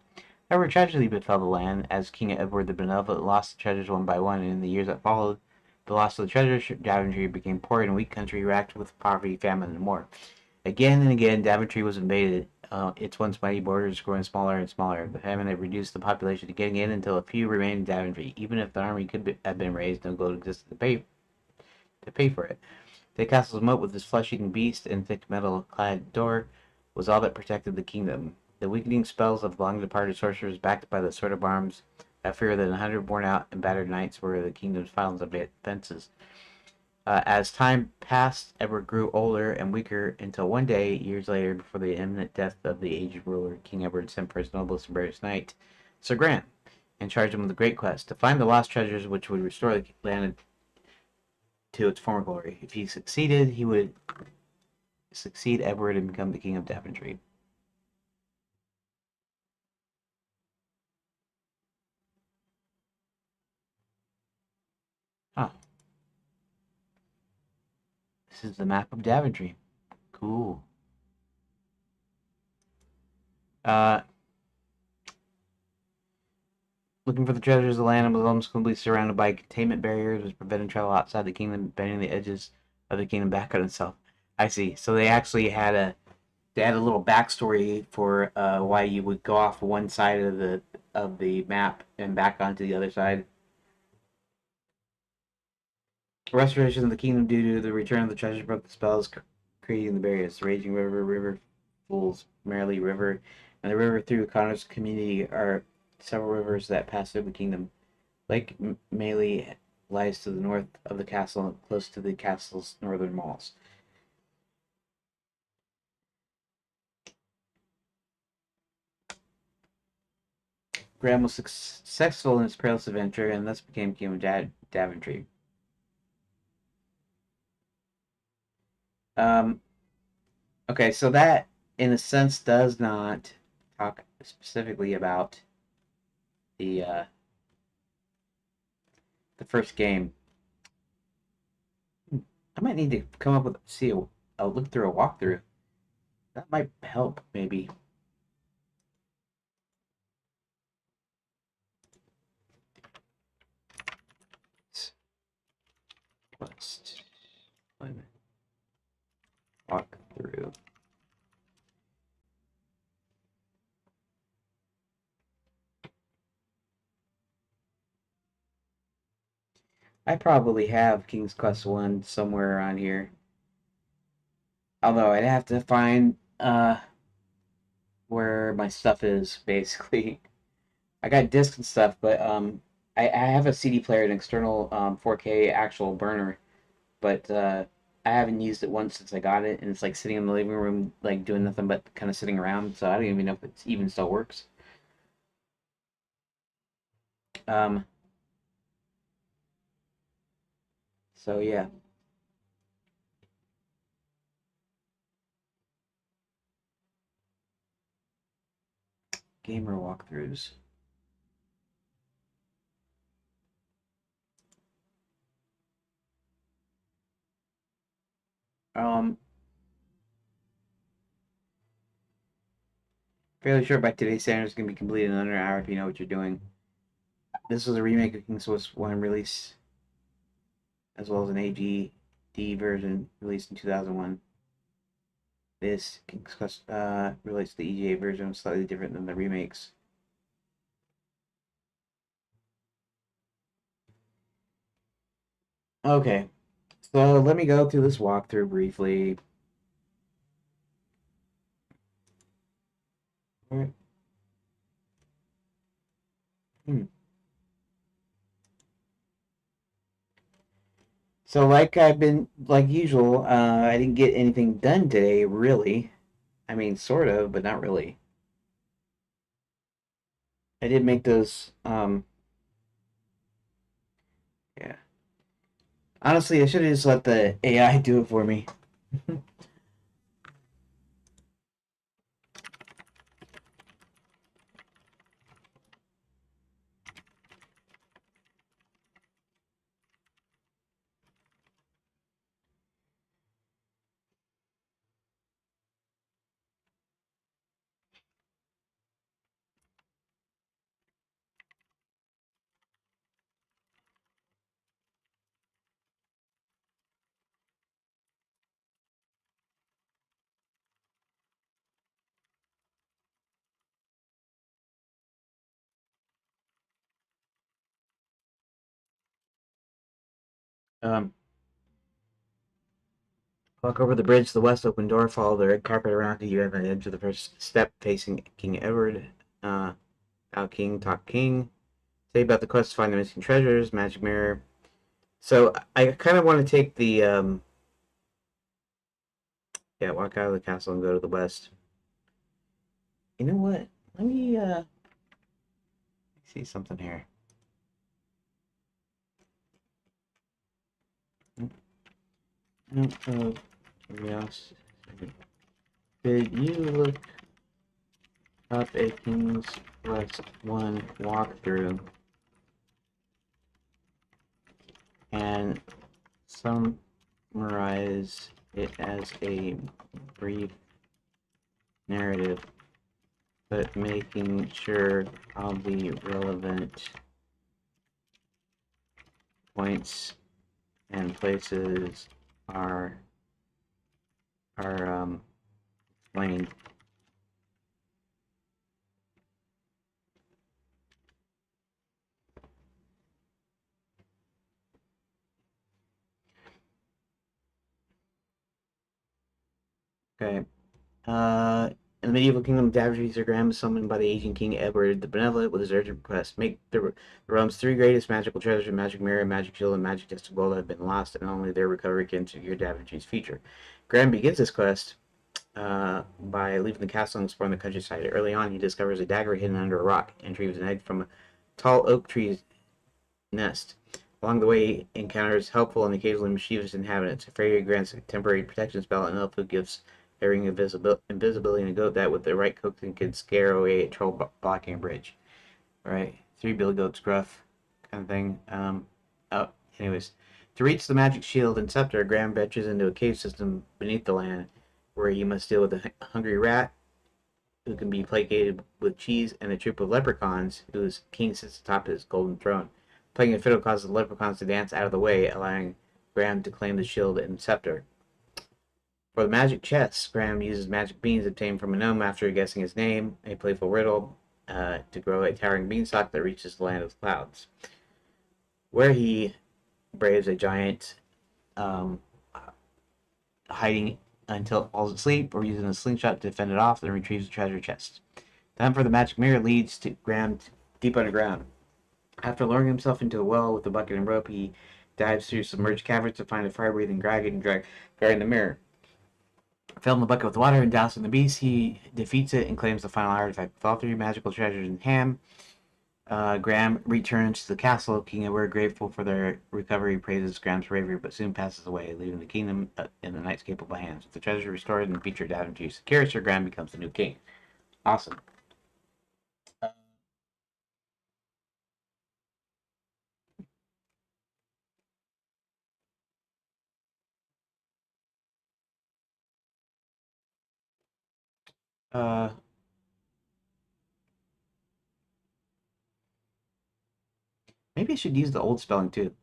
However, tragedy befell the land, as King Edward the Benevolent lost the treasures one by one, and in the years that followed, The loss of the treasure, Daventry became poor and a weak country racked with poverty, famine, and war. Again and again, Daventry was invaded, its once mighty borders growing smaller and smaller. The famine had reduced the population to getting in until a few remained in Daventry. Even if the army have been raised, no gold existed to pay for it. The castle's moat with its flesh-eating beast and thick metal-clad door was all that protected the kingdom. The weakening spells of long-departed sorcerers, backed by the sword of arms, that fear that 100 worn-out and battered knights were the kingdom's final defenses. As time passed, Edward grew older and weaker until one day, years later, before the imminent death of the aged ruler, King Edward sent for his noblest and bravest knight, Sir Graham, and charged him with a great quest to find the lost treasures which would restore the land to its former glory. If he succeeded, he would succeed Edward and become the king of Daventry. Ah, this is the map of Daventry. Cool. Uh, Looking for the treasures of the land was almost completely surrounded by containment barriers, which prevented travel outside the kingdom, bending the edges of the kingdom back on itself. I see. So they had a little backstory for why you would go off one side of the map and back onto the other side. Restoration of the kingdom due to the return of the treasure broke the spells, creating the barriers. The raging river Fools, Merrily River, and the river through Connor's community are several rivers that pass through the kingdom. Lake Melee lies to the north of the castle, close to the castle's northern walls. Graham was successful in his perilous adventure and thus became king of Daventry. Um, okay, so that, in a sense, does not talk specifically about the uh, the first game. I might need to come up with a look through a walkthrough. That might help, maybe. Quest walkthrough. I probably have King's Quest 1 somewhere around here. Although I'd have to find where my stuff is, basically. I got discs and stuff, but I have a CD player, an external 4K actual burner, but I haven't used it once since I got it, and it's like sitting in the living room, like doing nothing but kind of sitting around. So I don't even know if it even still works. Um, so yeah, gamer walkthroughs. Um, Fairly sure by today's standards can be completed in under an hour if you know what you're doing. This was a remake of King's Quest 1 release, as well as an AGD version released in 2001. This King's Quest relates to the EGA version, slightly different than the remakes. Okay, so let me go through this walkthrough briefly. Alright. Hmm. So, like usual, I didn't get anything done today, really. I mean, sort of, but not really. I did make those, yeah. Honestly, I should have just let the AI do it for me. Um, Walk over the bridge to the west, open door, follow the red carpet around you at the edge of the first step facing King Edward. Out King, talk King. Say about the quest to find the missing treasures, magic mirror. So I kind of want to take the yeah, walk out of the castle and go to the west. You know what? Let me see something here. Yes. Did you look up a King's Quest 1 walkthrough and summarize it as a brief narrative, but making sure all the relevant points and places are explained? Okay. In the medieval kingdom, Daventries are Graham is summoned by the aging King Edward the Benevolent with his urgent request: make the realm's three greatest magical treasures, Magic Mirror, Magic Shield, and Magic Chest of Gold, have been lost, and only their recovery can secure Daventries' future. Graham begins his quest by leaving the castle and exploring the countryside. Early on, he discovers a dagger hidden under a rock and retrieves an egg from a tall oak tree's nest. Along the way, he encounters helpful and occasionally mischievous inhabitants. A fairy grants a temporary protection spell, and an elf who gives a ring of invisibility and a goat that, with the right coaxing, could scare away a troll blocking a bridge. All right, three billy goats, gruff kind of thing. Oh, anyways, to reach the magic shield and scepter, Graham ventures into a cave system beneath the land, where he must deal with a hungry rat who can be placated with cheese, and a troop of leprechauns whose king sits atop his golden throne. Playing a fiddle causes the leprechauns to dance out of the way, allowing Graham to claim the shield and scepter. For the magic chest, Graham uses magic beans obtained from a gnome after guessing his name, a playful riddle, to grow a towering beanstalk that reaches the land of the clouds, where he braves a giant um, hiding until it falls asleep, or using a slingshot to fend it off, then retrieves the treasure chest. The hunt for the magic mirror leads to Graham deep underground. After lowering himself into a well with a bucket and rope, he dives through submerged caverns to find a fire-breathing dragon guarding the mirror. Filling the bucket with water and dousing the beast, he defeats it and claims the final artifact. With all three magical treasures in hand, Graham returns to the castle. King Edward, grateful for their recovery, praises Graham's bravery, but soon passes away, leaving the kingdom in the knight's capable hands. With the treasure restored and featured Daventry secure, Sir Graham becomes the new king. Awesome. Uh, Maybe I should use the old spelling too.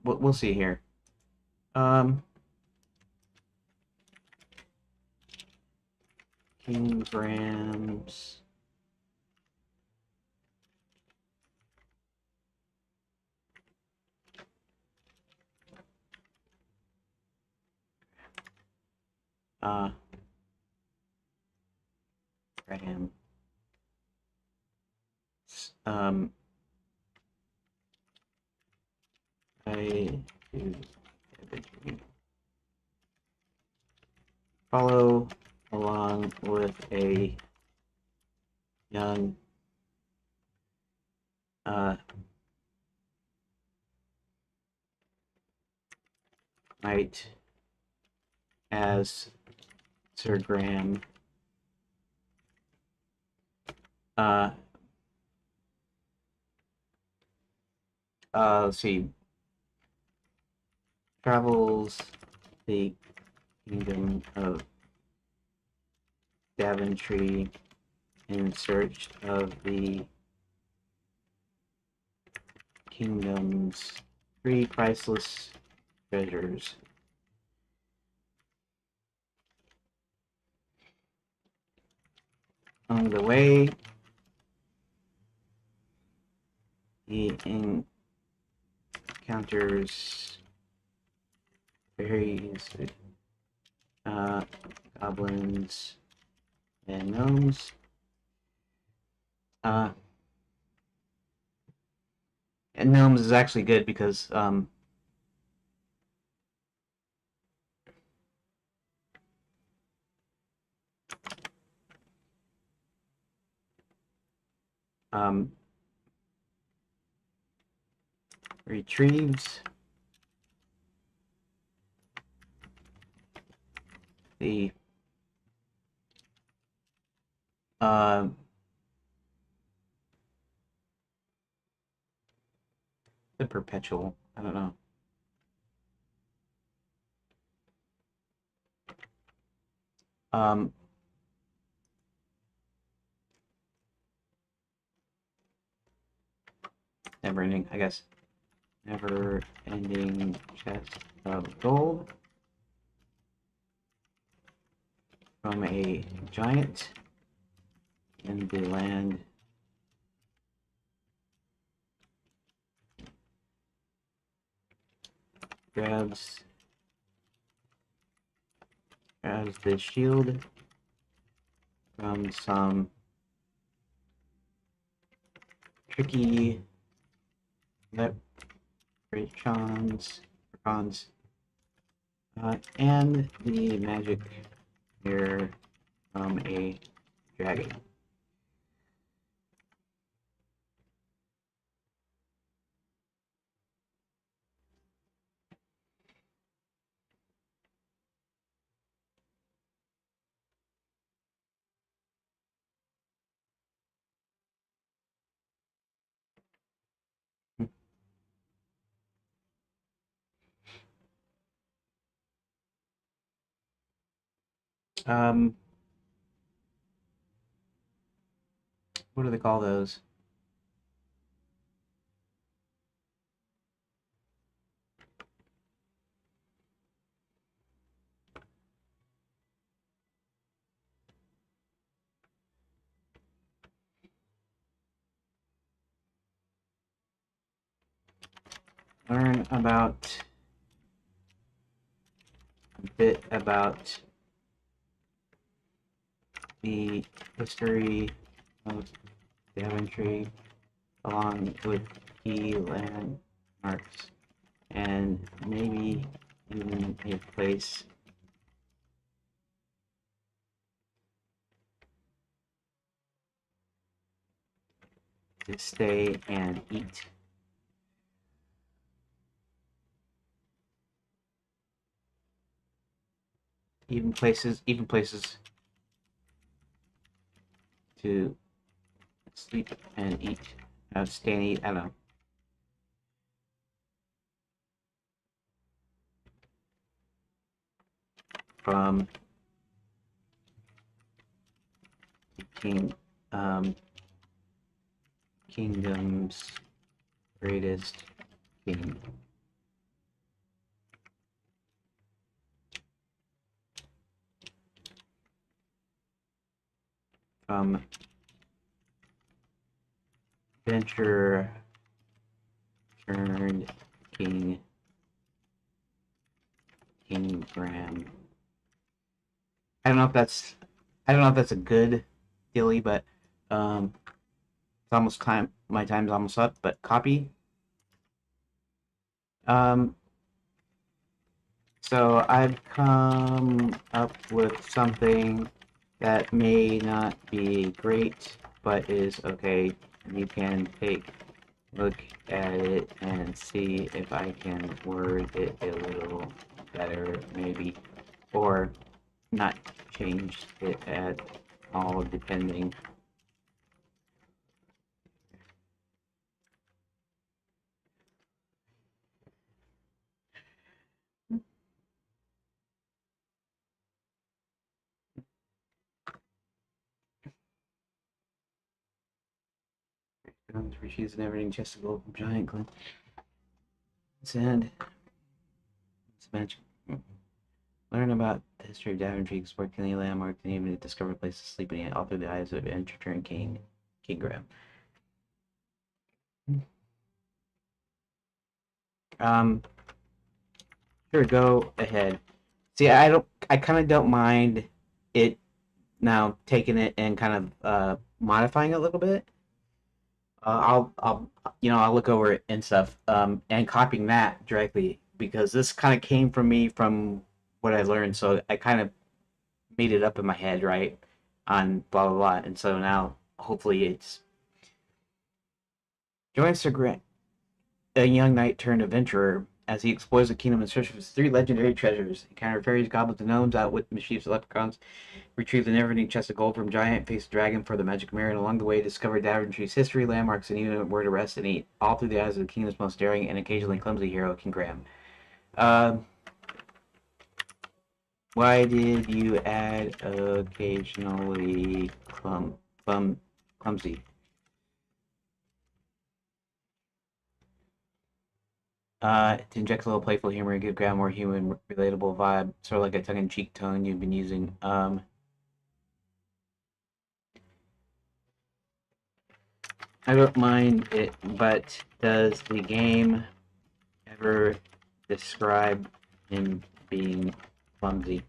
We'll see here. Um, King Graham's. Uh, Graham. Um, I follow along with a young uh, knight as Sir Graham uh, let's see, travels the kingdom of Daventry in search of the kingdom's three priceless treasures. On the way, he encounters fairies, goblins, and gnomes. And gnomes is actually good because retrieves the uh, the perpetual. I don't know. Never ending, I guess. Never ending chest of gold from a giant in the land. Grabs the shield from some tricky leprechauns, and the magic mirror from a dragon. What do they call those? Learn about a bit about the history of Daventry along with key landmarks and maybe even a place to stay and eat. Even places to sleep and eat. Stay and eat, I don't know. From King, Kingdom's greatest king. From Venture turned King Graham. I don't know if that's a good dilly, but it's almost time. My time's almost up. But copy. So I've come up with something that may not be great, but is okay. You can take a look at it and see if I can word it a little better, maybe, or not change it at all, depending. Species and everything, just a gold giant glint. Sand. It's magic. Learn about the history of Daventry, explore Kenny landmarks, and even discover places to sleep in all through the eyes of Enchanted King Graham. Sure, go ahead. See, I kind of don't mind it now taking it and kind of modifying it a little bit. I'll look over it and stuff, and copying that directly because this kind of came from me from what I learned. So I kind of made it up in my head, right? On blah blah blah, and so now hopefully it's joins Sir Grant, a young knight turned adventurer, as he explores the kingdom in search of his three legendary treasures. Encounter fairies, goblins, and gnomes, outwit mischievous leprechauns, retrieve the never-ending chest of gold from giant, face a dragon for the magic mirror, and along the way discover Daventry's history, landmarks, and even where to rest and eat, all through the eyes of the kingdom's most daring and occasionally clumsy hero, King Graham. Uh, why did you add occasionally clumsy? To inject a little playful humor and give Graham more human, relatable vibe, sort of like a tongue-in-cheek tone you've been using. I don't mind it, but does the game ever describe him being clumsy?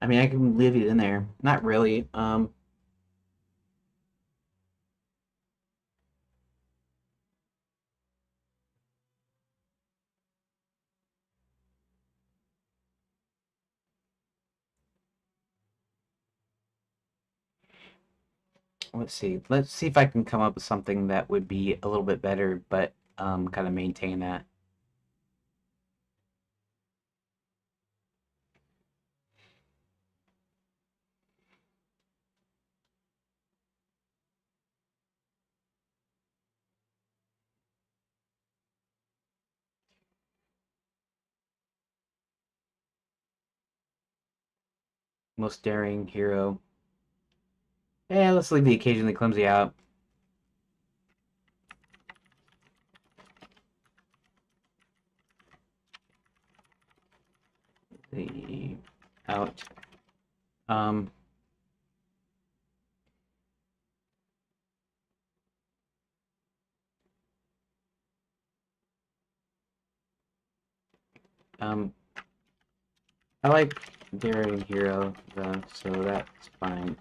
I mean, I can leave it in there. Not really. Let's see. Let's see if I can come up with something that would be a little bit better, but kind of maintain that. Most daring hero. Yeah, let's leave the occasionally clumsy out. The out. Um, um, I like daring hero though, so that's fine.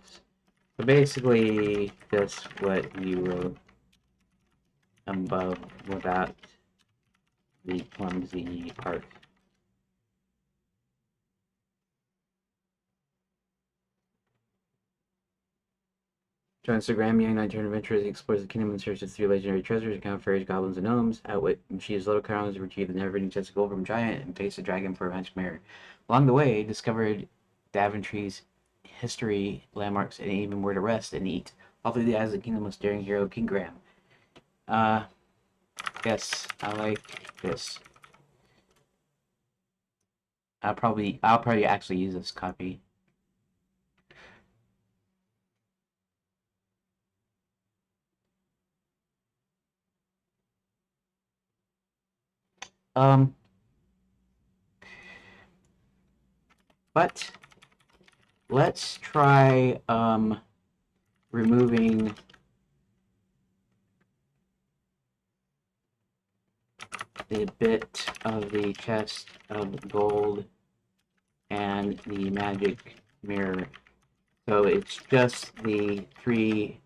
So basically, just what you wrote above without the clumsy part. On Instagram, young nine-turn adventurers explores the kingdom in search of three legendary treasures, encounter fairies, goblins, and gnomes, outwit mischievous little crowns, retrieve the never-ending chest of gold from giant, and face a dragon for a magic mirror. Along the way, discovered Daventry's history, landmarks, and even where to rest and eat, all through the eyes of the kingdom of daring hero King Graham. Uh, yes, I like this. I'll probably actually use this copy. Um, but let's try removing the bit of the chest of gold and the magic mirror. So it's just the three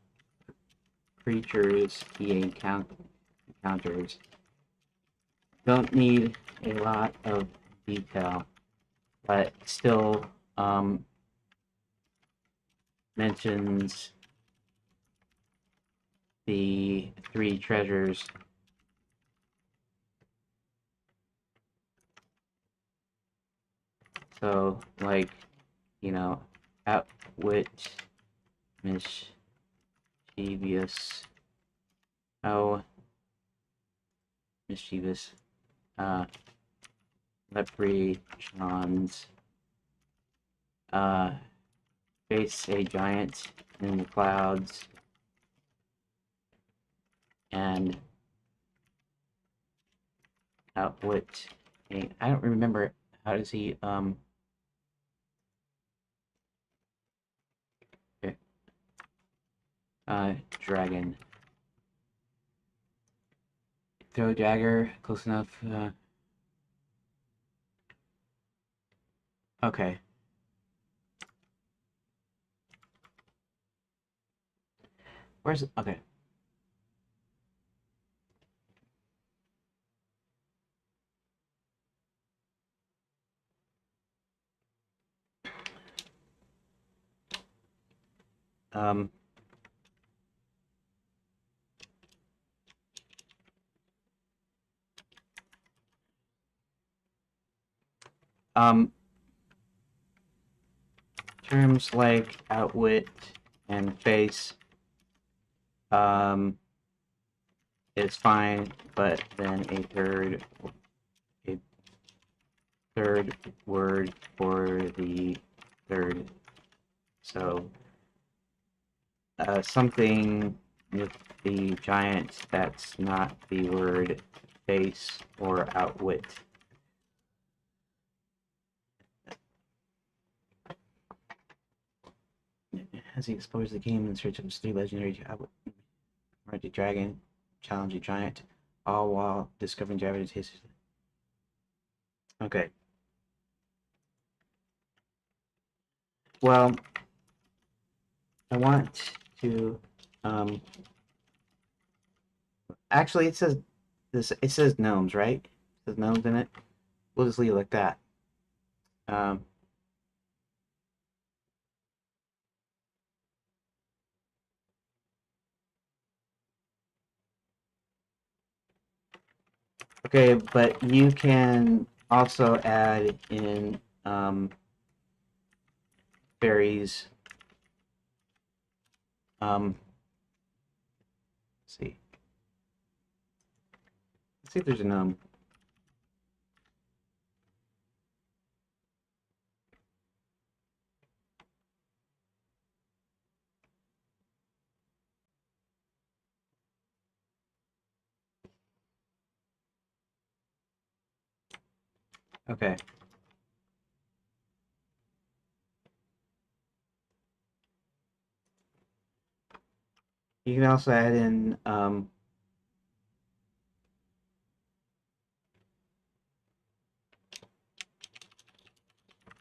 creatures he encounters. Don't need a lot of detail, but still mentions the three treasures. So, like, outwit mischievous. Oh, mischievous. Uh, leprechauns. Uh, face a giant in the clouds. And outwit a. I don't remember. How does he, dragon. Throw dagger close enough. Okay. Where's okay? Um. Um. Terms like outwit and face is fine, but then a third word for the third. So something with the giant that's not the word face or outwit. As he explores the game in search of his three legendary outwit, the dragon, challenge a giant, all while discovering Javanese history. Okay. Well, I want to actually it says this it says gnomes, right? It says gnomes in it. We'll just leave it like that. Um okay, but you can also add in fairies. Let's see. Let's see if there's a gnome. Okay. You can also add in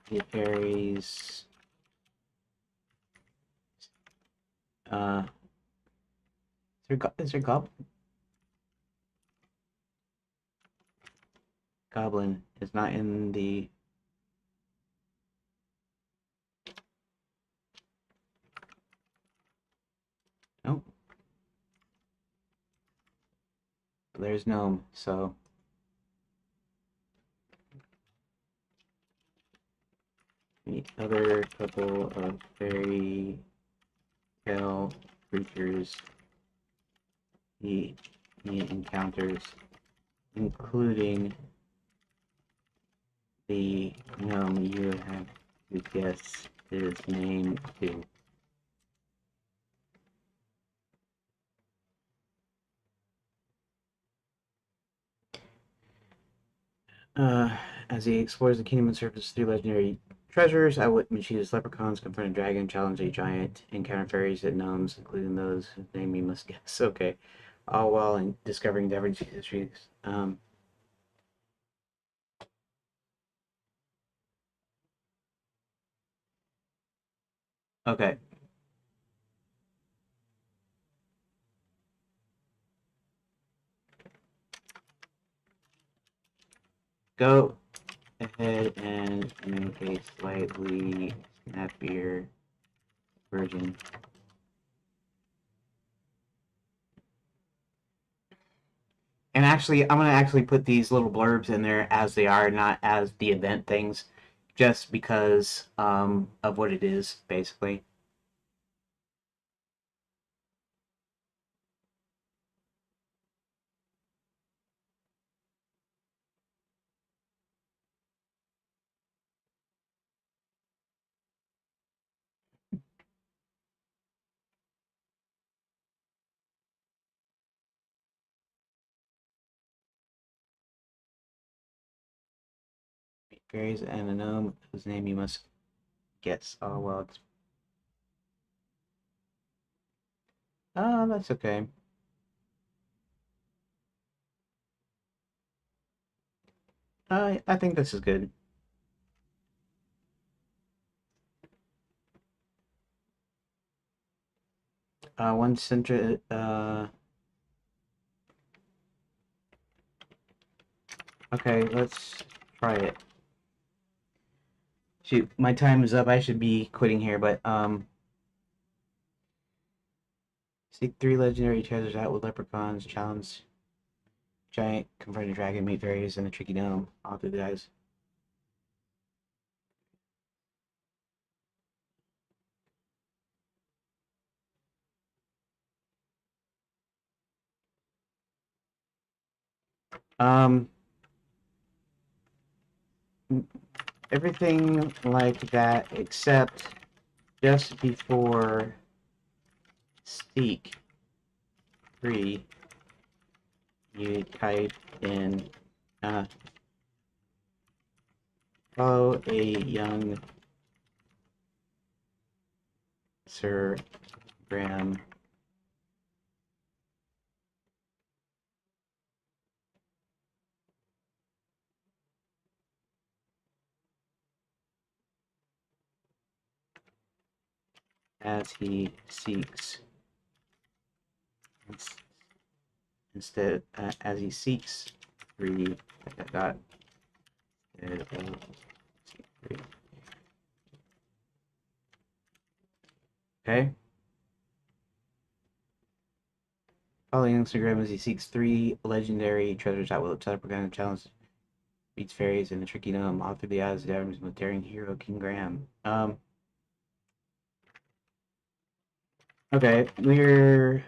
the fairies. Uh, is there goblin is not in the. Nope. There's gnome. So the other couple of fairy tale creatures he encounters, including the gnome you have to guess his name too. Uh, as he explores the kingdom and surfaces through legendary treasures, outwit mischievous leprechauns, confront a dragon, challenge a giant, encounter fairies and gnomes, including those whose name you must guess. Okay. All while in discovering divergent histories. Okay. Go ahead and make a slightly snappier version. And actually, I'm gonna actually put these little blurbs in there as they are, not as the event things, just because of what it is, basically. Fairies and a gnome whose name you must guess. Oh well, it's that's okay. I think this is good. One center. Okay, let's try it. Shoot, my time is up. I should be quitting here, but seek 3 legendary treasures out with leprechauns. Challenge giant, confront a dragon, meet fairies, and a tricky gnome. All through the eyes. Um, everything like that except just before seek 3, you type in follow a young Sir Graham as he seeks instead as he seeks 3 dot okay. Following Instagram as he seeks 3 legendary treasures out will set up a challenge, beats fairies and a tricky gnome, all through the eyes of with daring hero King Graham. Okay, we're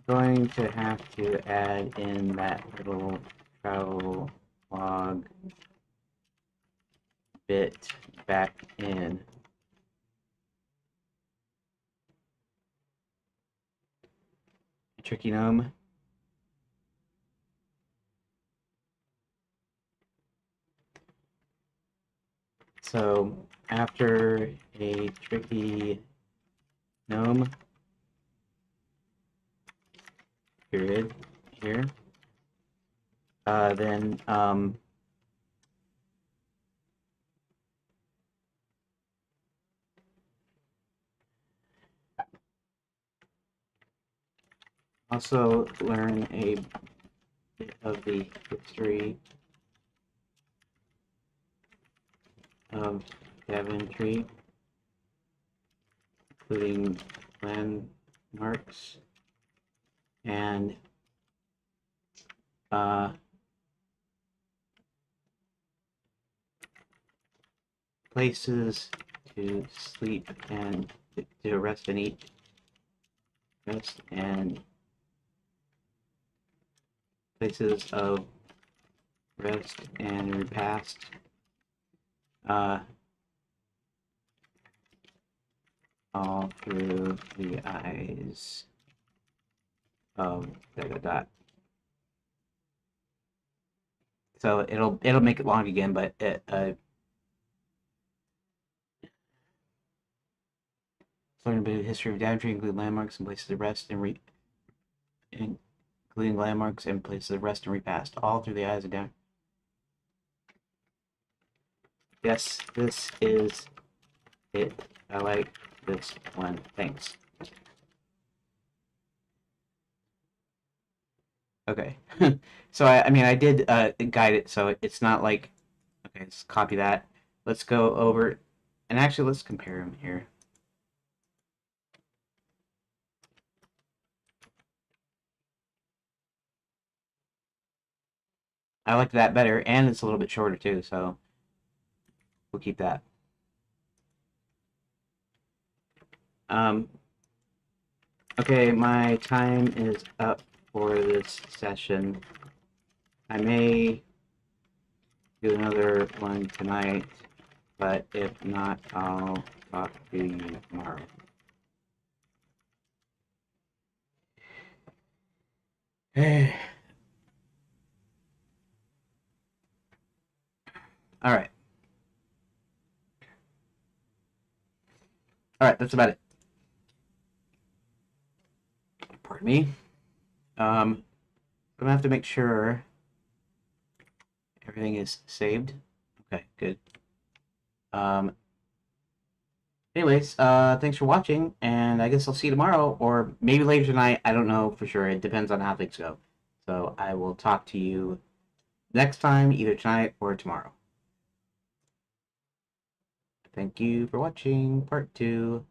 going to have to add in that little travel log bit back in. Tricky gnome. So after a tricky gnome period here, then also learn a bit of the history of Daventry, including landmarks and places to sleep and to rest and eat, rest and places of rest and repast. All through the eyes of dot. So it'll make it long again, but learn a bit of the history of Daventry, include landmarks and places of rest and including landmarks and places of rest and repast, all through the eyes of Daventry. Yes, this is it. I like this one. Thanks. Okay. So I mean I did guide it, so it's not like okay, let's copy that. Let's go over and actually let's compare them here. I like that better, and it's a little bit shorter too, so we'll keep that. Okay, my time is up for this session. I may do another one tonight, but if not, I'll talk to you tomorrow. Hey. All right. All right, that's about it. Pardon me. I'm gonna have to make sure Everything is saved. Okay, good. Um, Anyways, thanks for watching, and I guess I'll see you tomorrow, or maybe later tonight. I don't know for sure. It depends on how things go. So I will talk to you next time, either tonight or tomorrow. Thank you for watching part 2.